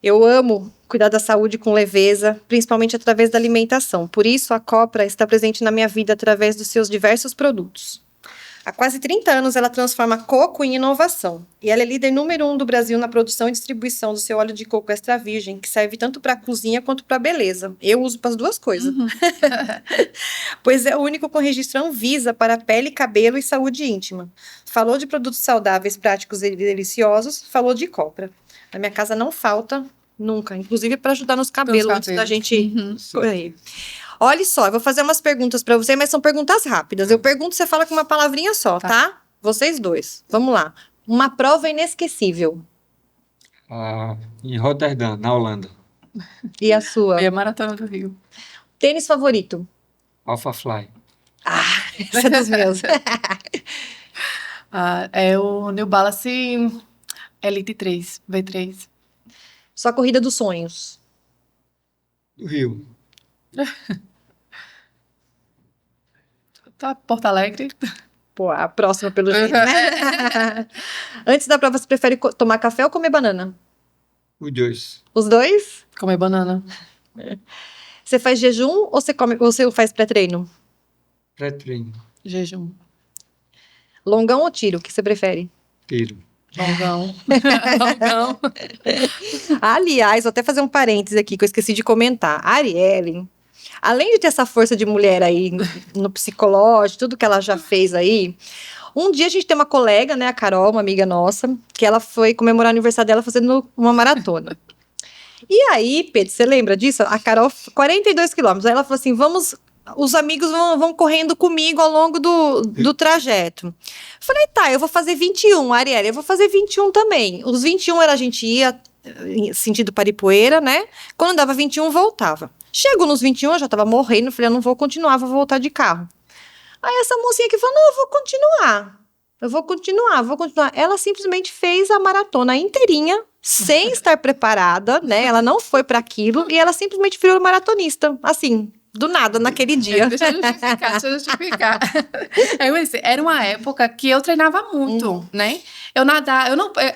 Eu amo cuidar da saúde com leveza, principalmente através da alimentação. Por isso, a Copra está presente na minha vida através dos seus diversos produtos. Há quase 30 anos, ela transforma coco em inovação. E ela é líder número 1 do Brasil na produção e distribuição do seu óleo de coco extra virgem, que serve tanto para a cozinha quanto para a beleza. Eu uso para as duas coisas. Pois é o único com registro Anvisa para pele, cabelo e saúde íntima. Falou de produtos saudáveis, práticos e deliciosos, falou de Copra. Na minha casa não falta nunca, inclusive para ajudar nos cabelos, antes da gente correr. Olha só, eu vou fazer umas perguntas para você, mas são perguntas rápidas. Eu pergunto, você fala com uma palavrinha só, tá? Vocês dois. Vamos lá. Uma prova inesquecível. Em Rotterdam, na Holanda. E a sua? Meia Maratona do Rio. Tênis favorito? Alpha Fly. Esse é dos meus. É o New Balance Elite 3, V3. Sua corrida dos sonhos? Do Rio. Tá, Porto Alegre. Pô, a próxima pelo jeito, né? Antes da prova, você prefere tomar café ou comer banana? Os dois. Os dois? Comer banana. Você faz jejum ou você faz pré-treino? Pré-treino. Jejum. Longão ou tiro? O que você prefere? Tiro. Longão. Longão. Aliás, vou até fazer um parênteses aqui que eu esqueci de comentar. A Ariellen, além de ter essa força de mulher aí no psicológico, tudo que ela já fez aí, um dia a gente tem uma colega, né, a Carol, uma amiga nossa, que ela foi comemorar o aniversário dela fazendo uma maratona. E aí, Pedro, você lembra disso? A Carol, 42 quilômetros. Aí ela falou assim, os amigos vão correndo comigo ao longo do trajeto. Falei, tá, eu vou fazer 21, Arielle, eu vou fazer 21 também. Os 21 a gente ia sentido Paripoeira, né? Quando dava 21, voltava. Chegou nos 21, eu já tava morrendo, falei, eu não vou continuar, vou voltar de carro. Aí essa mocinha aqui falou, não, eu vou continuar. Ela simplesmente fez a maratona inteirinha, sem estar preparada, né? Ela não foi para aquilo e ela simplesmente virou maratonista, assim, do nada, naquele dia. Deixa eu justificar. Era uma época que eu treinava muito, né?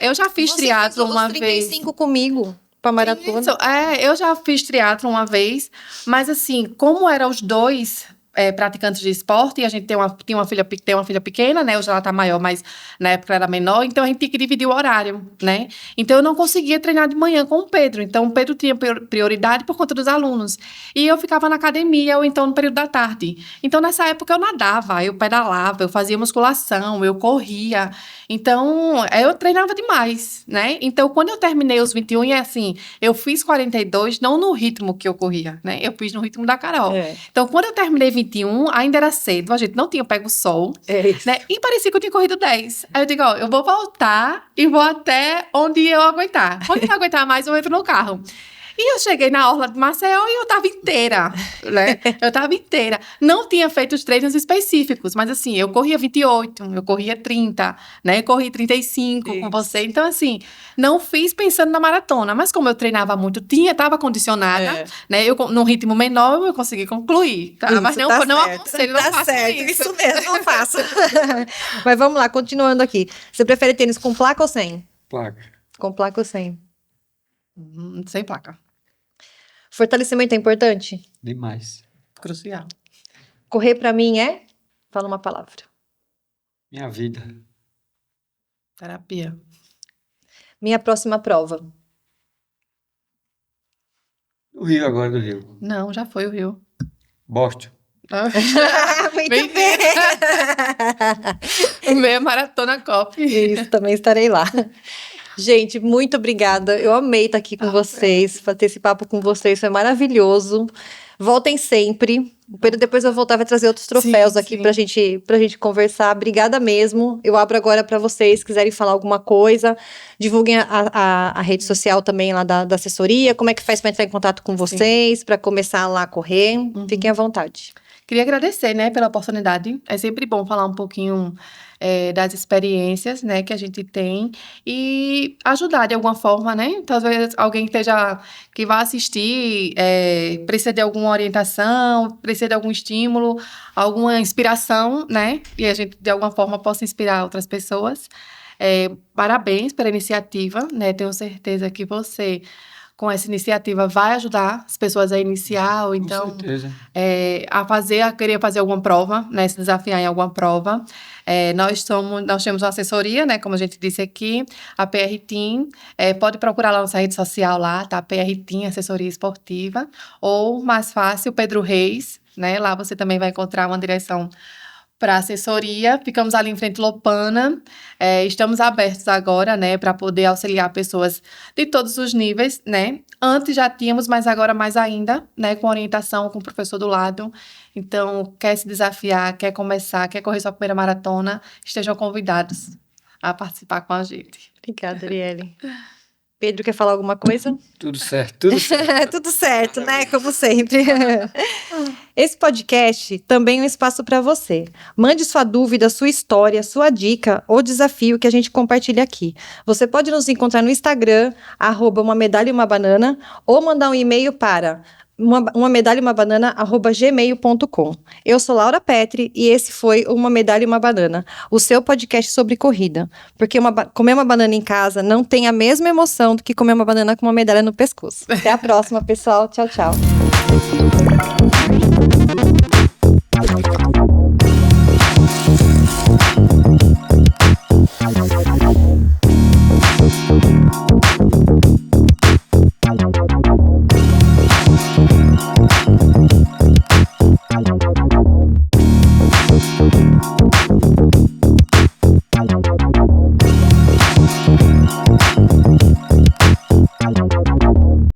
Eu já fiz triatlo uma vez. 35 comigo pra maratona. Isso, eu já fiz triatlo uma vez, mas assim, como eram os dois praticantes de esporte, e a gente tem uma filha pequena, né? Hoje ela tá maior, mas na época ela era menor, então a gente tinha que dividir o horário, né? Então eu não conseguia treinar de manhã com o Pedro. Então o Pedro tinha prioridade por conta dos alunos. E eu ficava na academia, ou então no período da tarde. Então nessa época eu nadava, eu pedalava, eu fazia musculação, eu corria. Então eu treinava demais, né? Então quando eu terminei os 21, e assim, eu fiz 42, não no ritmo que eu corria, né? Eu fiz no ritmo da Carol. Então quando eu terminei 21, ainda era cedo, a gente não tinha pego o sol, né? E parecia que eu tinha corrido 10. Aí eu digo, ó, eu vou voltar e vou até onde eu aguentar. Quando eu não aguentar mais, eu entro no carro. E eu cheguei na orla de Maceió e eu tava inteira, né? Eu tava inteira. Não tinha feito os treinos específicos, mas assim, eu corria 28, eu corria 30, né? Eu corri 35 com você. Então, assim, não fiz pensando na maratona, mas como eu treinava muito, tava condicionada, né? Eu, num ritmo menor, eu consegui concluir, tá? Isso, mas não aconselho, não faço isso. Isso mesmo, não faço. Mas vamos lá, continuando aqui. Você prefere tênis com placa ou sem? Placa. Com placa ou sem? Sem placa. Fortalecimento é importante? Demais. Crucial. Correr pra mim é? Fala uma palavra. Minha vida. Terapia. Minha próxima prova. O Rio agora, do Rio. Não, já foi o Rio. Boston. Muito bem. O meu é Maratona Cop. Isso, também estarei lá. Gente, muito obrigada. Eu amei estar aqui com vocês, ter esse papo com vocês, foi maravilhoso. Voltem sempre. O Pedro depois vai voltar, vai trazer outros troféus aqui pra gente conversar. Obrigada mesmo. Eu abro agora para vocês, se quiserem falar alguma coisa. Divulguem a rede social também lá da assessoria. Como é que faz para entrar em contato com vocês, para começar lá a correr? Fiquem à vontade. Queria agradecer, né, pela oportunidade. É sempre bom falar um pouquinho das experiências, né, que a gente tem e ajudar de alguma forma, né? Talvez alguém que vá assistir, precisa de alguma orientação, precisa de algum estímulo, alguma inspiração, né? E a gente, de alguma forma, possa inspirar outras pessoas. Parabéns pela iniciativa, né? Tenho certeza que você, com essa iniciativa, vai ajudar as pessoas a iniciar, ou então Com certeza. a querer fazer alguma prova, né, se desafiar em alguma prova. Nós temos uma assessoria, né, como a gente disse aqui, a PR Team. Pode procurar lá na nossa rede social lá, tá? PR Team, assessoria esportiva. Ou, mais fácil, Pedro Reis, né? Lá você também vai encontrar uma direção para assessoria. Ficamos ali em frente à Lopana. Estamos abertos agora, né, para poder auxiliar pessoas de todos os níveis, né? Antes já tínhamos, mas agora mais ainda, né, com orientação, com o professor do lado. Então, quer se desafiar, quer começar, quer correr sua primeira maratona, estejam convidados a participar com a gente. Obrigada, Arielle. Pedro, quer falar alguma coisa? Tudo certo, tudo certo. Tudo certo, né? Como sempre. Esse podcast também é um espaço para você. Mande sua dúvida, sua história, sua dica ou desafio que a gente compartilha aqui. Você pode nos encontrar no Instagram, @umamedalhaeumabanana, ou mandar um e-mail para umamedalhaeumabanana@gmail.com. Eu sou Laura Petri e esse foi Uma Medalha e uma Banana, o seu podcast sobre corrida. Porque comer uma banana em casa não tem a mesma emoção do que comer uma banana com uma medalha no pescoço. Até a próxima, pessoal. Tchau, tchau.